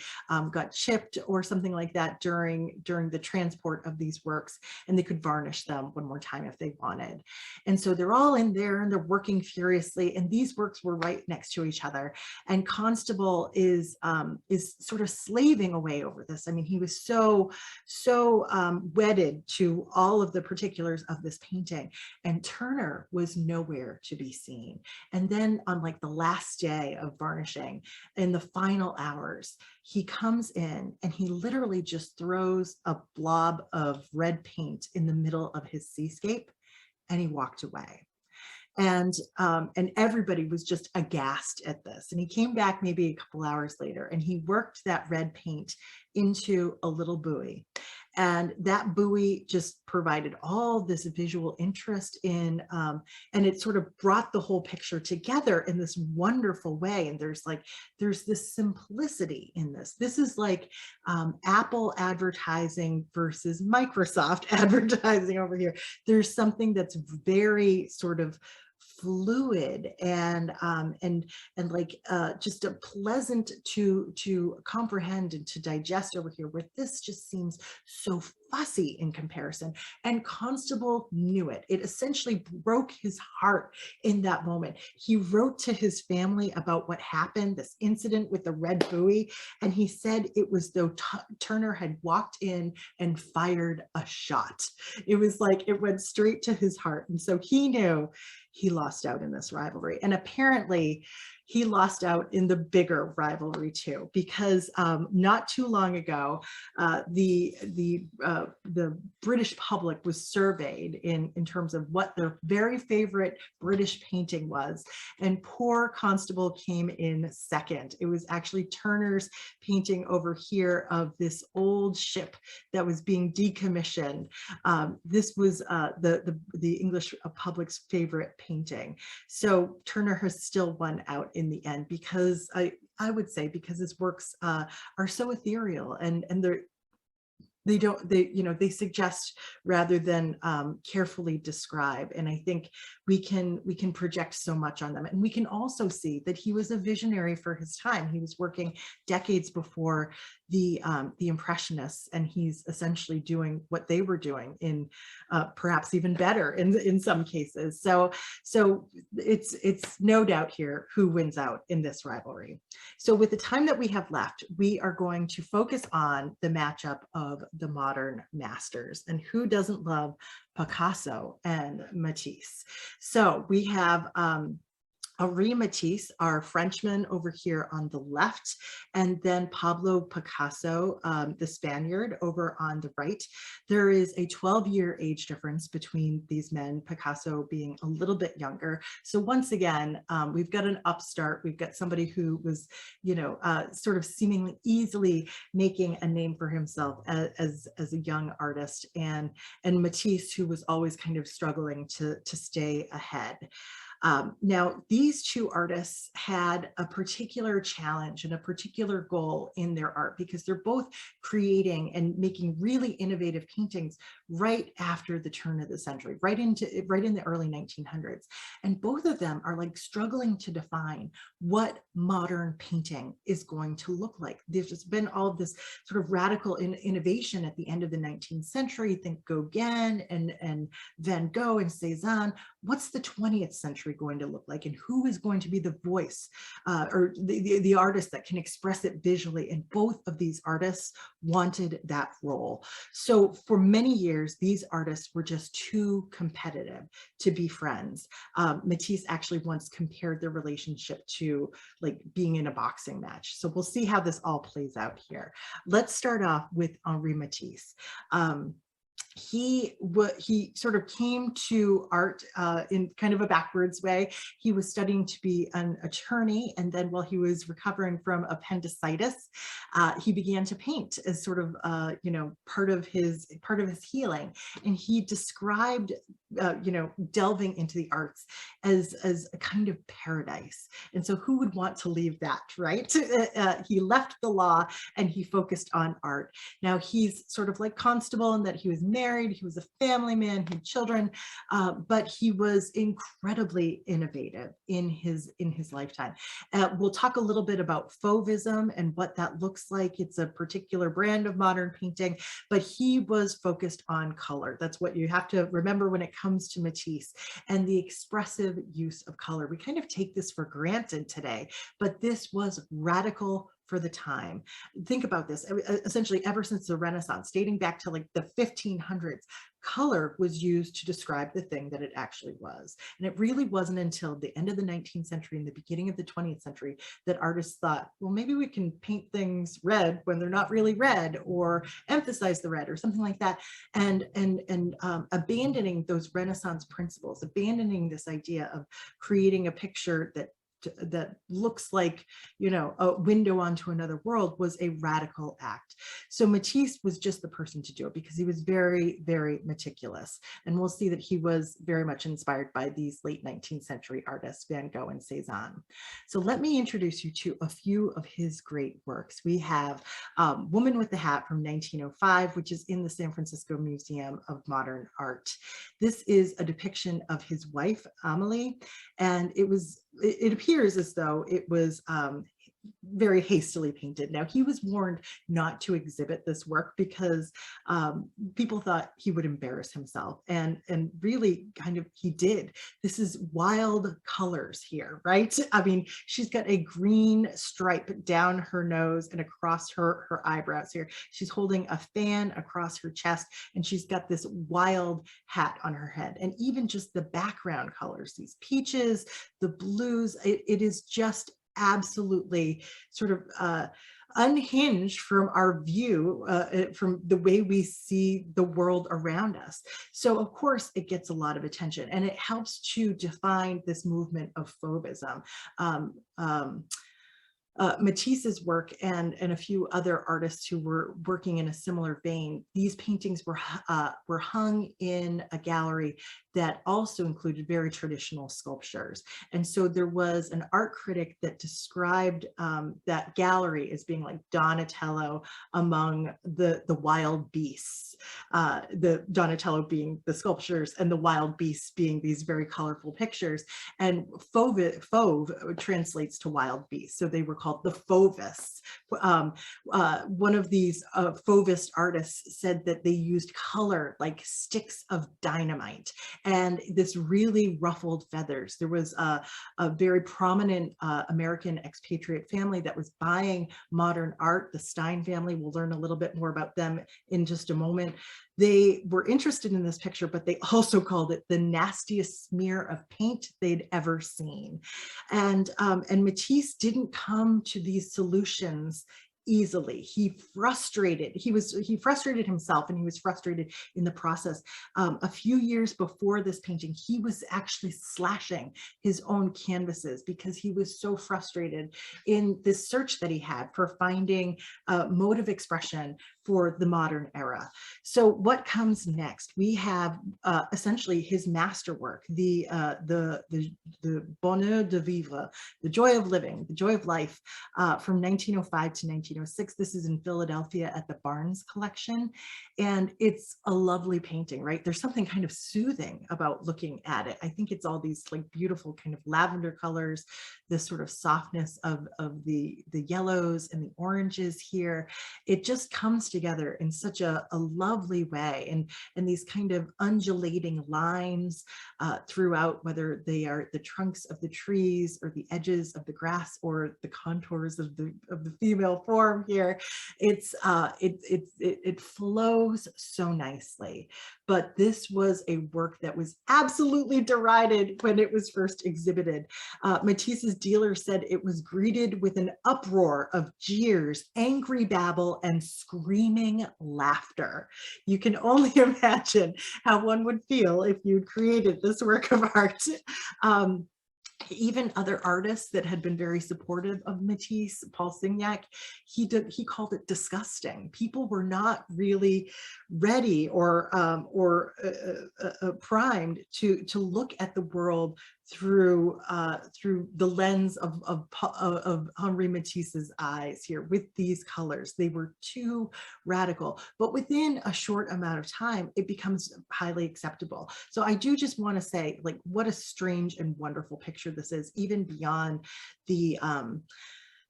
got chipped or something like that during the transport of these works, and they could varnish them one more time if they wanted. And so they're all in there and they're working furiously, and these works were right next to each other. And Constable is sort of slaving away over this. I mean, he was so wedded to all of the particulars of this painting, and Turner was nowhere to be seen. And then on like the last day of varnishing, in the final hours, he comes in and he literally just throws a blob of red paint in the middle of his seascape, and he walked away. And everybody was just aghast at this. And he came back maybe a couple hours later, and he worked that red paint into a little buoy. And that buoy just provided all this visual interest in, and it sort of brought the whole picture together in this wonderful way. And there's this simplicity in this. This is like Apple advertising versus Microsoft advertising over here. There's something that's very sort of fluid and like just a pleasant to comprehend and to digest over here, where this just seems so fussy in comparison. And Constable knew it. It essentially broke his heart in that moment. He wrote to his family about what happened, this incident with the red buoy, and he said it was though Turner had walked in and fired a shot. It was like it went straight to his heart. And so he knew he lost out in this rivalry. And apparently he lost out in the bigger rivalry too, because not too long ago, the British public was surveyed in terms of what their very favorite British painting was. And poor Constable came in second. It was actually Turner's painting over here of this old ship that was being decommissioned. This was the English public's favorite painting. So Turner has still won out in the end, because I would say because his works are so ethereal, and they suggest rather than carefully describe. And I think we can project so much on them. And we can also see that he was a visionary for his time. He was working decades before the Impressionists, and he's essentially doing what they were doing in perhaps even better in some cases. So it's no doubt here who wins out in this rivalry. So with the time that we have left, we are going to focus on the matchup of the modern masters. And who doesn't love Picasso and Matisse? So we have Henri Matisse, our Frenchman over here on the left, and then Pablo Picasso, the Spaniard, over on the right. There is a 12-year age difference between these men, Picasso being a little bit younger. So once again, we've got an upstart. We've got somebody who was, sort of seemingly easily making a name for himself as a young artist, and Matisse, who was always kind of struggling to stay ahead. Now, these two artists had a particular challenge and a particular goal in their art, because they're both creating and making really innovative paintings right after the turn of the century, right in the early 1900s. And both of them are like struggling to define what modern painting is going to look like. There's just been all of this sort of radical innovation at the end of the 19th century. Think Gauguin and Van Gogh and Cézanne. What's the 20th century going to look like, and who is going to be the voice or the artist that can express it visually? And both of these artists wanted that role. So for many years, these artists were just too competitive to be friends. Matisse actually once compared their relationship to like being in a boxing match. So we'll see how this all plays out here. Let's start off with Henri Matisse. he sort of came to art in kind of a backwards way. He was studying to be an attorney, and then while he was recovering from appendicitis, he began to paint as sort of part of his healing. And he described delving into the arts as a kind of paradise. And so who would want to leave that, right? He left the law and he focused on art. Now he's sort of like Constable in that he was married, he was a family man, he had children, but he was incredibly innovative in his lifetime. We'll talk a little bit about Fauvism and what that looks like. It's a particular brand of modern painting, but he was focused on color. That's what you have to remember when it comes to Matisse and the expressive use of color. We kind of take this for granted today, but this was radical for the time. Think about this, essentially ever since the Renaissance, dating back to like the 1500s, color was used to describe the thing that it actually was. And it really wasn't until the end of the 19th century and the beginning of the 20th century that artists thought, well, maybe we can paint things red when they're not really red, or emphasize the red or something like that. And abandoning those Renaissance principles, abandoning this idea of creating a picture that looks like, a window onto another world, was a radical act. So Matisse was just the person to do it because he was very, very meticulous. And we'll see that he was very much inspired by these late 19th century artists, Van Gogh and Cézanne. So let me introduce you to a few of his great works. We have Woman with the Hat from 1905, which is in the San Francisco Museum of Modern Art. This is a depiction of his wife, Amelie, and it appears as though it was very hastily painted. Now, he was warned not to exhibit this work because people thought he would embarrass himself, and really kind of he did. This is wild colors here, right? I mean, she's got a green stripe down her nose and across her eyebrows here. She's holding a fan across her chest, and she's got this wild hat on her head. And even just the background colors, these peaches, the blues, it is just absolutely sort of unhinged from our view, from the way we see the world around us. So of course it gets a lot of attention, and it helps to define this movement of Fauvism. Matisse's work and a few other artists who were working in a similar vein, these paintings were hung in a gallery that also included very traditional sculptures. And so there was an art critic that described that gallery as being like Donatello among the wild beasts, the Donatello being the sculptures and the wild beasts being these very colorful pictures. And fauve translates to wild beasts. So they were called the Fauvists. One of these Fauvist artists said that they used color like sticks of dynamite and this really ruffled feathers. There was a very prominent American expatriate family that was buying modern art, the Stein family. We'll learn a little bit more about them in just a moment. They were interested in this picture, but they also called it the nastiest smear of paint they'd ever seen. And Matisse didn't come to these solutions easily. He frustrated himself, and he was frustrated in the process. A few years before this painting, he was actually slashing his own canvases because he was so frustrated in this search that he had for finding mode of expression for the modern era. So what comes next? We have essentially his masterwork, the bonheur de vivre, the joy of living, the joy of life, from 1905 to 1906. This is in Philadelphia at the Barnes Collection, and it's a lovely painting, right? There's something kind of soothing about looking at it. I think it's all these like beautiful kind of lavender colors, this sort of softness of the yellows and the oranges here. It just comes together in such a lovely way, and these kind of undulating lines throughout, whether they are the trunks of the trees or the edges of the grass or the contours of the female form here. It flows so nicely. but this was a work that was absolutely derided when it was first exhibited. Matisse's dealer said it was greeted with an uproar of jeers, angry babble, and screaming laughter. You can only imagine how one would feel if you'd created this work of art. Even other artists that had been very supportive of Matisse, Paul Signac, he called it disgusting. People were not really ready or primed to look at the world through the lens of Henri Matisse's eyes here with these colors. They were too radical, but within a short amount of time, it becomes highly acceptable. So I do just want to say, like, what a strange and wonderful picture this is, even beyond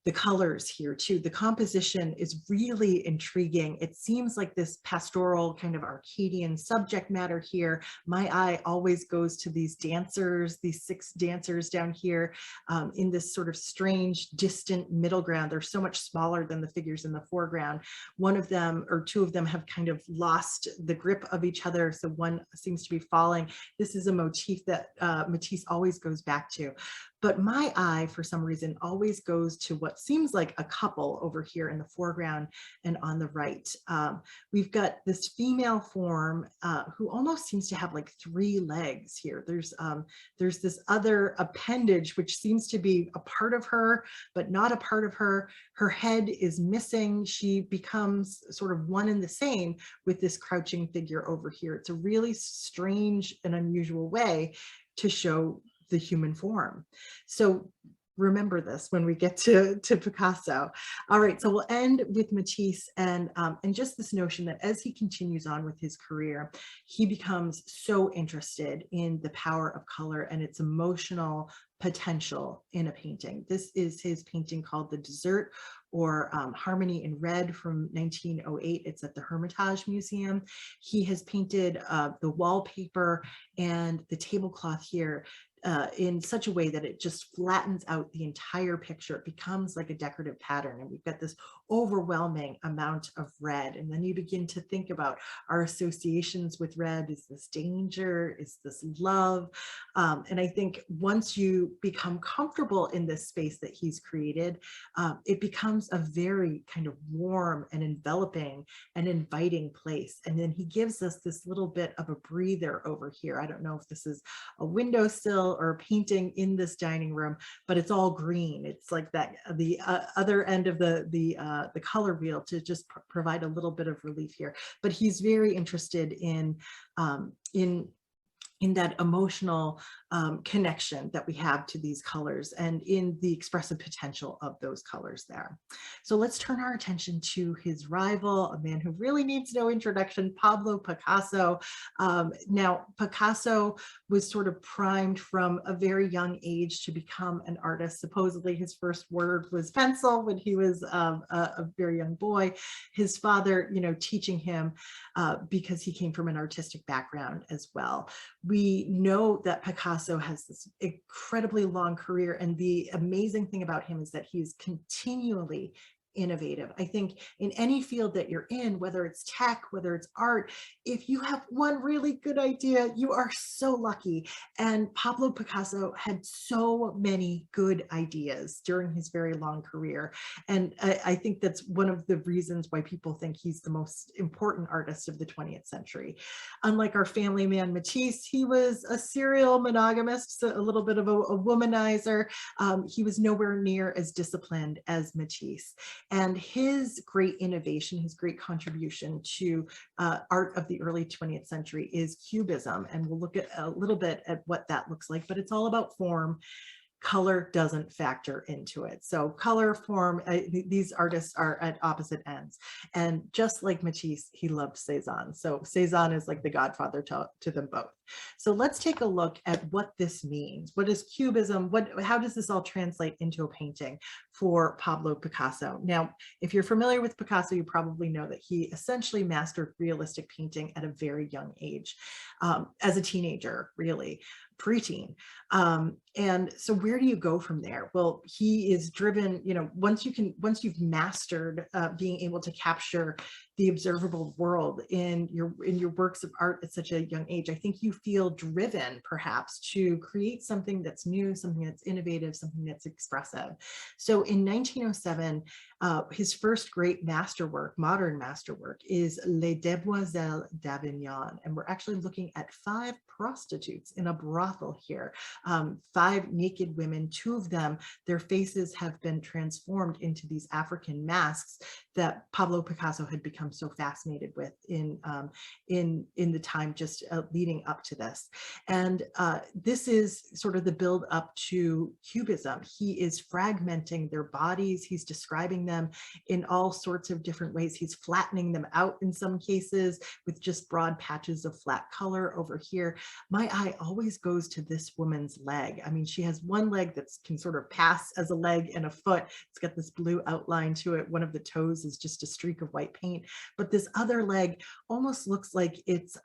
the colors here too. The composition is really intriguing. It seems like this pastoral kind of Arcadian subject matter here. My eye always goes to these dancers, these 6 dancers down here in this sort of strange, distant middle ground. They're so much smaller than the figures in the foreground. One of them or 2 of them have kind of lost the grip of each other. So one seems to be falling. This is a motif that Matisse always goes back to. But my eye, for some reason, always goes to what seems like a couple over here in the foreground and on the right. We've got this female form who almost seems to have like 3 legs here. There's this other appendage which seems to be a part of her, but not a part of her. Her head is missing. She becomes sort of one and the same with this crouching figure over here. It's a really strange and unusual way to show the human form. So remember this when we get to Picasso. All right, so we'll end with Matisse and just this notion that as he continues on with his career, he becomes so interested in the power of color and its emotional potential in a painting. This is his painting called The Desert, or Harmony in Red, from 1908. It's at the Hermitage Museum. He has painted the wallpaper and the tablecloth here in such a way that it just flattens out the entire picture. It becomes like a decorative pattern, and we've got this overwhelming amount of red. And then you begin to think about our associations with red. Is this danger? Is this love? And I think once you become comfortable in this space that he's created, it becomes a very kind of warm and enveloping and inviting place. And then he gives us this little bit of a breather over here. I don't know if this is a windowsill or a painting in this dining room, but it's all green. It's like that the other end of the color wheel to just provide a little bit of relief here. But he's very interested in that emotional connection that we have to these colors and in the expressive potential of those colors there. So let's turn our attention to his rival, a man who really needs no introduction, Pablo Picasso. Now, Picasso was sort of primed from a very young age to become an artist. Supposedly his first word was pencil when he was a very young boy. His father, teaching him because he came from an artistic background as well. We know that Picasso has this incredibly long career, and the amazing thing about him is that he's continually innovative. I think in any field that you're in, whether it's tech, whether it's art, if you have one really good idea, you are so lucky. And Pablo Picasso had so many good ideas during his very long career. And I think that's one of the reasons why people think he's the most important artist of the 20th century. Unlike our family man Matisse, he was a serial monogamist, so a little bit of a womanizer. He was nowhere near as disciplined as Matisse. And his great innovation, his great contribution to art of the early 20th century is Cubism. And we'll look at a little bit at what that looks like, but it's all about form. Color doesn't factor into it. So color, form, these artists are at opposite ends. And just like Matisse, he loved Cézanne. So Cézanne is like the godfather to them both. So let's take a look at what this means. What is Cubism? How does this all translate into a painting for Pablo Picasso? Now, if you're familiar with Picasso, you probably know that he essentially mastered realistic painting at a very young age, as a teenager, really. preteen. And so where do you go from there? Well, he is driven, you know, once you've mastered being able to capture the observable world in your works of art at such a young age, I think you feel driven perhaps to create something that's new, something that's innovative, something that's expressive. So in 1907, his first great masterwork, modern masterwork, is Les Demoiselles d'Avignon. And we're actually looking at 5 prostitutes in a brothel here, 5 naked women. 2 of them, their faces have been transformed into these African masks that Pablo Picasso had become so fascinated with in the time just leading up to this. And this is sort of the build up to Cubism. He is fragmenting their bodies. He's describing them in all sorts of different ways. He's flattening them out in some cases with just broad patches of flat color over here. My eye always goes to this woman's leg. I mean, she has one leg that can sort of pass as a leg and a foot. It's got this blue outline to it. One of the toes is just a streak of white paint, but this other leg almost looks like it's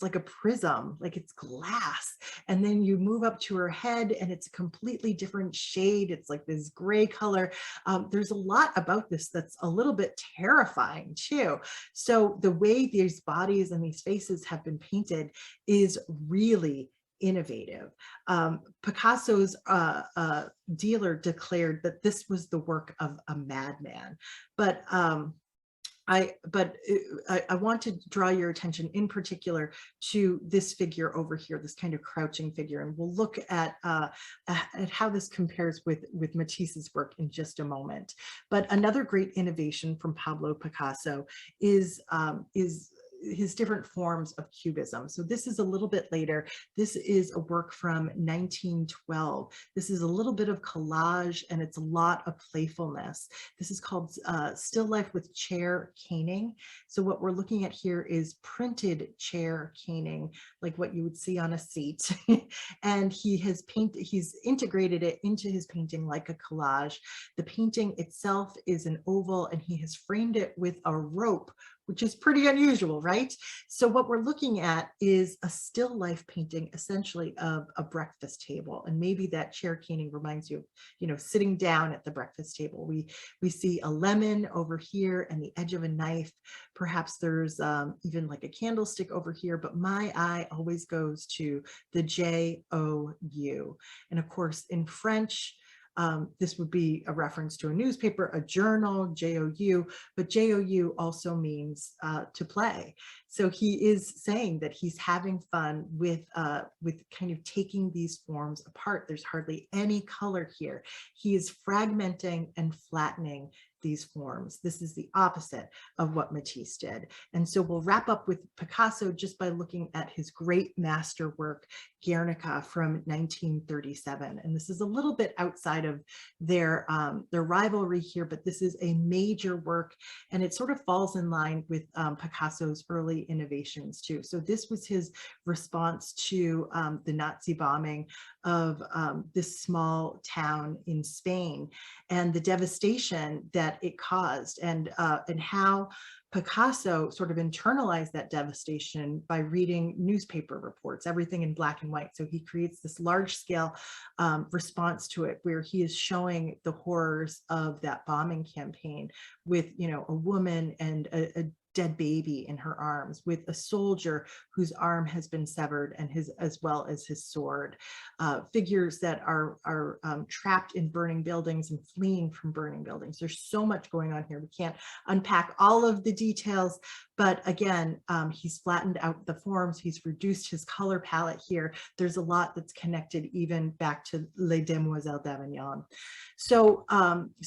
like a prism, like it's glass. And then you move up to her head and it's a completely different shade. It's like this gray color. There's a lot about this that's a little bit terrifying too. So the way these bodies and these faces have been painted is really innovative. Picasso's dealer declared that this was the work of a madman. But I want to draw your attention in particular to this figure over here, this kind of crouching figure, and we'll look at how this compares with Matisse's work in just a moment. But another great innovation from Pablo Picasso is his different forms of cubism. So this is a little bit later. This is a work from 1912. This is a little bit of collage and it's a lot of playfulness. This is called Still Life with Chair Caning. So what we're looking at here is printed chair caning, like what you would see on a seat. And he's integrated it into his painting like a collage. The painting itself is an oval and he has framed it with a rope, which is pretty unusual, right? So what we're looking at is a still life painting, essentially, of a breakfast table. And maybe that chair caning reminds you of, you know, sitting down at the breakfast table. We see a lemon over here and the edge of a knife. Perhaps there's even like a candlestick over here, but my eye always goes to the J-O-U. And of course, in French, this would be a reference to a newspaper, a journal, J-O-U, but J-O-U also means to play. So he is saying that he's having fun with kind of taking these forms apart. There's hardly any color here. He is fragmenting and flattening these forms. This is the opposite of what Matisse did. And so we'll wrap up with Picasso just by looking at his great masterwork, Guernica, from 1937. And this is a little bit outside of their rivalry here, but this is a major work and it sort of falls in line with Picasso's early innovations too. So this was his response to the Nazi bombing of this small town in Spain and the devastation that it caused, and how Picasso sort of internalized that devastation by reading newspaper reports, everything in black and white. So he creates this large scale response to it where he is showing the horrors of that bombing campaign with, you know, a woman and a dead baby in her arms, with a soldier whose arm has been severed and as well as his sword, figures that are trapped in burning buildings and fleeing from burning buildings. There's so much going on here. We can't unpack all of the details, but again, he's flattened out the forms. He's reduced his color palette here. There's a lot that's connected even back to Les Demoiselles d'Avignon. So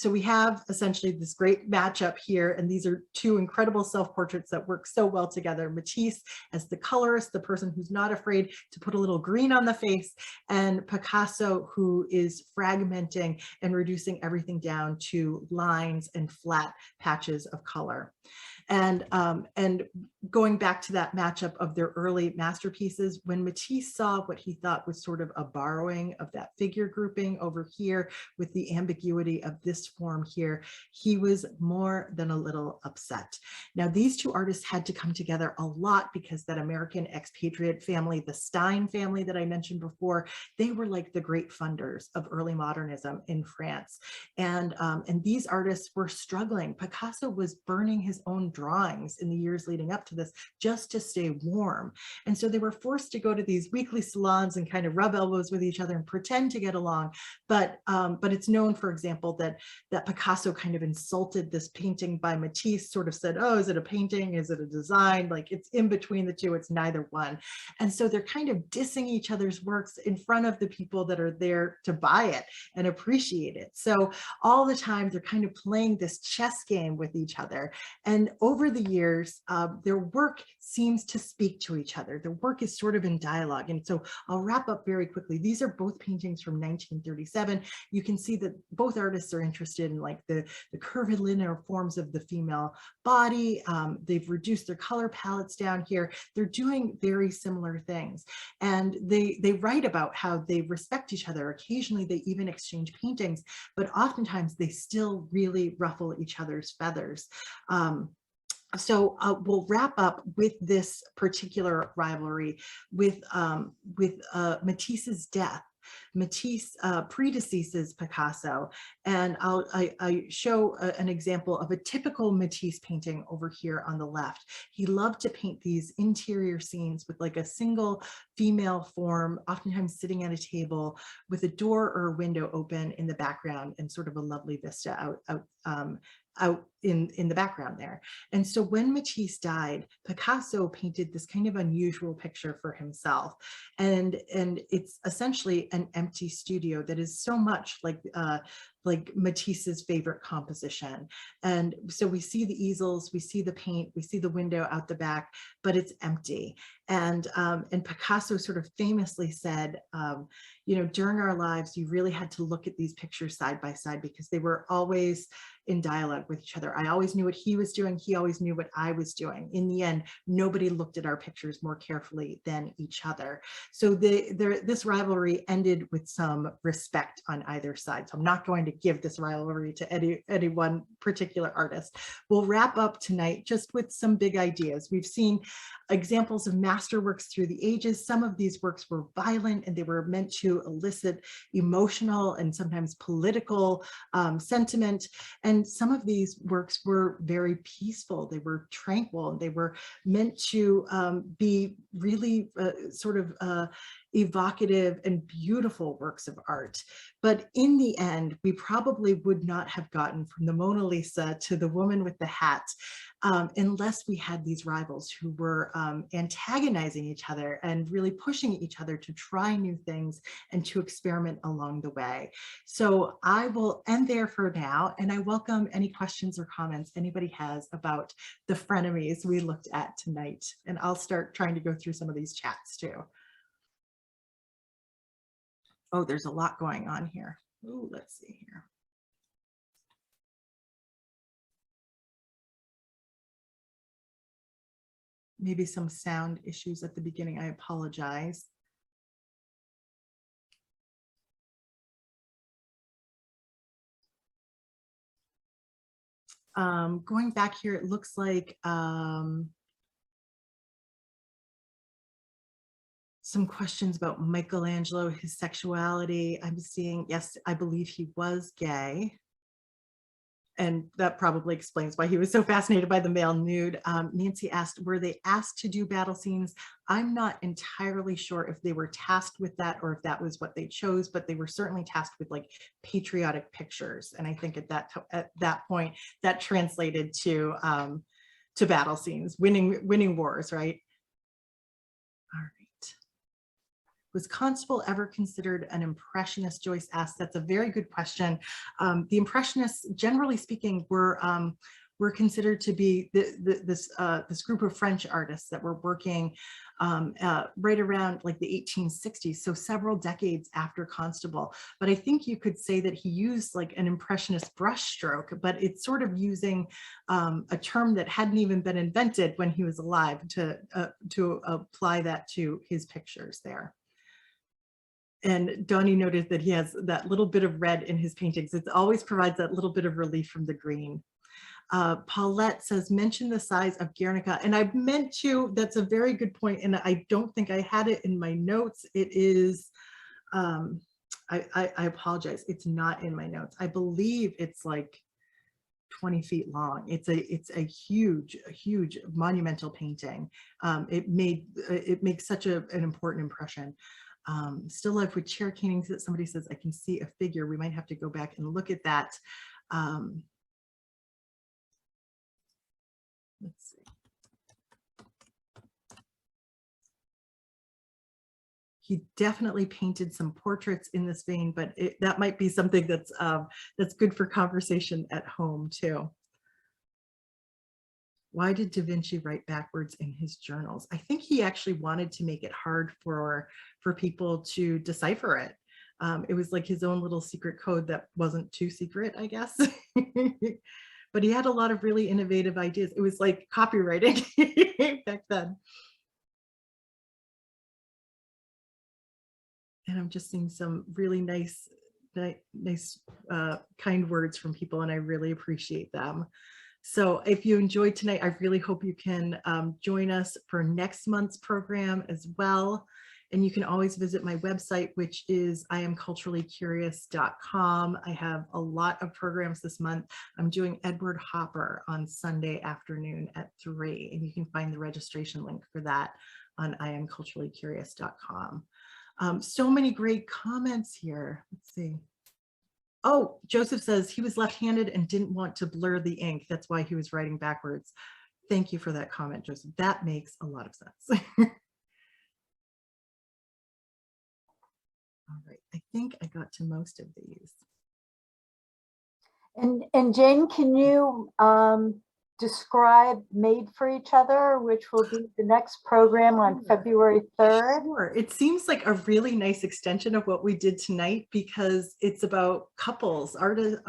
we have essentially this great matchup here, and these are 2 incredible self-portraits that work so well together. Matisse as the colorist, the person who's not afraid to put a little green on the face, and Picasso, who is fragmenting and reducing everything down to lines and flat patches of color. And going back to that matchup of their early masterpieces, when Matisse saw what he thought was sort of a borrowing of that figure grouping over here with the ambiguity of this form here, he was more than a little upset. Now, these two artists had to come together a lot because that American expatriate family, the Stein family that I mentioned before, they were like the great funders of early modernism in France. And these artists were struggling. Picasso was burning his own drawings in the years leading up to this just to stay warm. And so they were forced to go to these weekly salons and kind of rub elbows with each other and pretend to get along. But it's known, for example, that Picasso kind of insulted this painting by Matisse, sort of said, oh, is it a painting? Is it a design? Like, it's in between the two, it's neither one. And so they're kind of dissing each other's works in front of the people that are there to buy it and appreciate it. So all the time they're kind of playing this chess game with each other. And over the years, their work seems to speak to each other. Their work is sort of in dialogue. And so I'll wrap up very quickly. These are both paintings from 1937. You can see that both artists are interested in like the curvilinear forms of the female body. They've reduced their color palettes down here. They're doing very similar things. And they write about how they respect each other. Occasionally they even exchange paintings, but oftentimes they still really ruffle each other's feathers. So we'll wrap up with this particular rivalry with Matisse's death. Matisse predeceases Picasso, and I show an example of a typical Matisse painting over here on the left. He loved to paint these interior scenes with like a single female form, oftentimes sitting at a table with a door or a window open in the background and sort of a lovely vista out in the background there. And so when Matisse died, Picasso painted this kind of unusual picture for himself. And it's essentially an empty studio that is so much like Matisse's favorite composition. And so we see the easels, we see the paint, we see the window out the back, but it's empty. And Picasso sort of famously said, you know, during our lives, you really had to look at these pictures side by side because they were always in dialogue with each other. I always knew what he was doing. He always knew what I was doing. In the end, nobody looked at our pictures more carefully than each other. So this rivalry ended with some respect on either side. So I'm not going to give this rivalry to any one particular artist. We'll wrap up tonight just with some big ideas. We've seen examples of masterworks through the ages. Some of these works were violent and they were meant to elicit emotional and sometimes political sentiment. And some of these works were very peaceful. They were tranquil. And they were meant to be really sort of evocative and beautiful works of art. But in the end, we probably would not have gotten from the Mona Lisa to the woman with the hat unless we had these rivals who were antagonizing each other and really pushing each other to try new things and to experiment along the way. So I will end there for now, and I welcome any questions or comments anybody has about the frenemies we looked at tonight. And I'll start trying to go through some of these chats too. Oh, there's a lot going on here. Oh, let's see here. Maybe some sound issues at the beginning. I apologize. Going back here, it looks like some questions about Michelangelo, his sexuality. I'm seeing, yes, I believe he was gay. And that probably explains why he was so fascinated by the male nude. Nancy asked, were they asked to do battle scenes? I'm not entirely sure if they were tasked with that or if that was what they chose, but they were certainly tasked with like patriotic pictures. And I think at that point, that translated to battle scenes, winning wars, right? All right. Was Constable ever considered an Impressionist? Joyce asked. That's a very good question. The Impressionists, generally speaking, were considered to be this group of French artists that were working right around like the 1860s, so several decades after Constable. But I think you could say that he used like an Impressionist brushstroke, but it's sort of using a term that hadn't even been invented when he was alive to apply that to his pictures there. And Donnie noted that he has that little bit of red in his paintings. It always provides that little bit of relief from the green. Paulette says, mention the size of Guernica. And I meant to, that's a very good point. And I don't think I had it in my notes. It is, I apologize. It's not in my notes. I believe it's like 20 feet long. It's a huge monumental painting. It makes such an important impression. Still Life with Chair Canings, that somebody says, I can see a figure. We might have to go back and look at that. Let's see. He definitely painted some portraits in this vein, but that might be something that's good for conversation at home too. Why did Da Vinci write backwards in his journals? I think he actually wanted to make it hard for people to decipher it. It was like his own little secret code that wasn't too secret, I guess. But he had a lot of really innovative ideas. It was like copywriting back then. And I'm just seeing some really nice kind words from people, and I really appreciate them. So if you enjoyed tonight, I really hope you can join us for next month's program as well. And you can always visit my website, which is IamCulturallyCurious.com. I have a lot of programs this month. I'm doing Edward Hopper on Sunday afternoon at 3, and you can find the registration link for that on IamCulturallyCurious.com. So many great comments here. Let's see. Oh, Joseph says he was left-handed and didn't want to blur the ink. That's why he was writing backwards. Thank you for that comment, Joseph. That makes a lot of sense. All right, I think I got to most of these. And Jane, can you describe Made for Each Other, which will be the next program on February 3rd? Sure. It seems like a really nice extension of what we did tonight, because it's about couples, artists,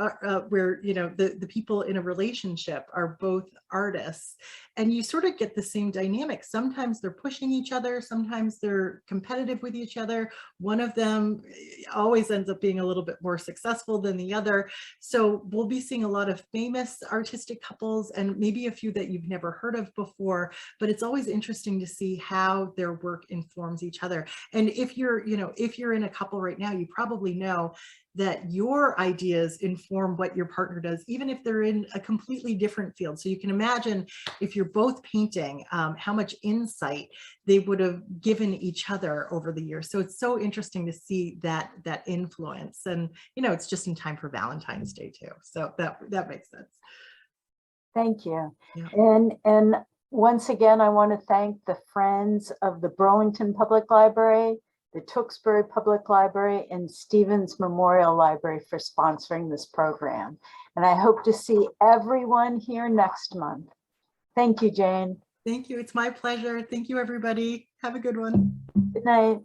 where, you know, the people in a relationship are both artists, and you sort of get the same dynamic. Sometimes they're pushing each other, sometimes they're competitive with each other. One of them always ends up being a little bit more successful than the other. So we'll be seeing a lot of famous artistic couples, and maybe a few that you've never heard of before, but it's always interesting to see how their work informs each other. And if you're, you know, if you're in a couple right now, you probably know that your ideas inform what your partner does, even if they're in a completely different field. So you can imagine if you're both painting, how much insight they would have given each other over the years. So it's so interesting to see that influence. And, you know, it's just in time for Valentine's Day too. So that makes sense. Thank you. Yeah. And once again, I want to thank the Friends of the Burlington Public Library, the Tewksbury Public Library, and Stevens Memorial Library for sponsoring this program. And I hope to see everyone here next month. Thank you, Jane. Thank you. It's my pleasure. Thank you, everybody. Have a good one. Good night.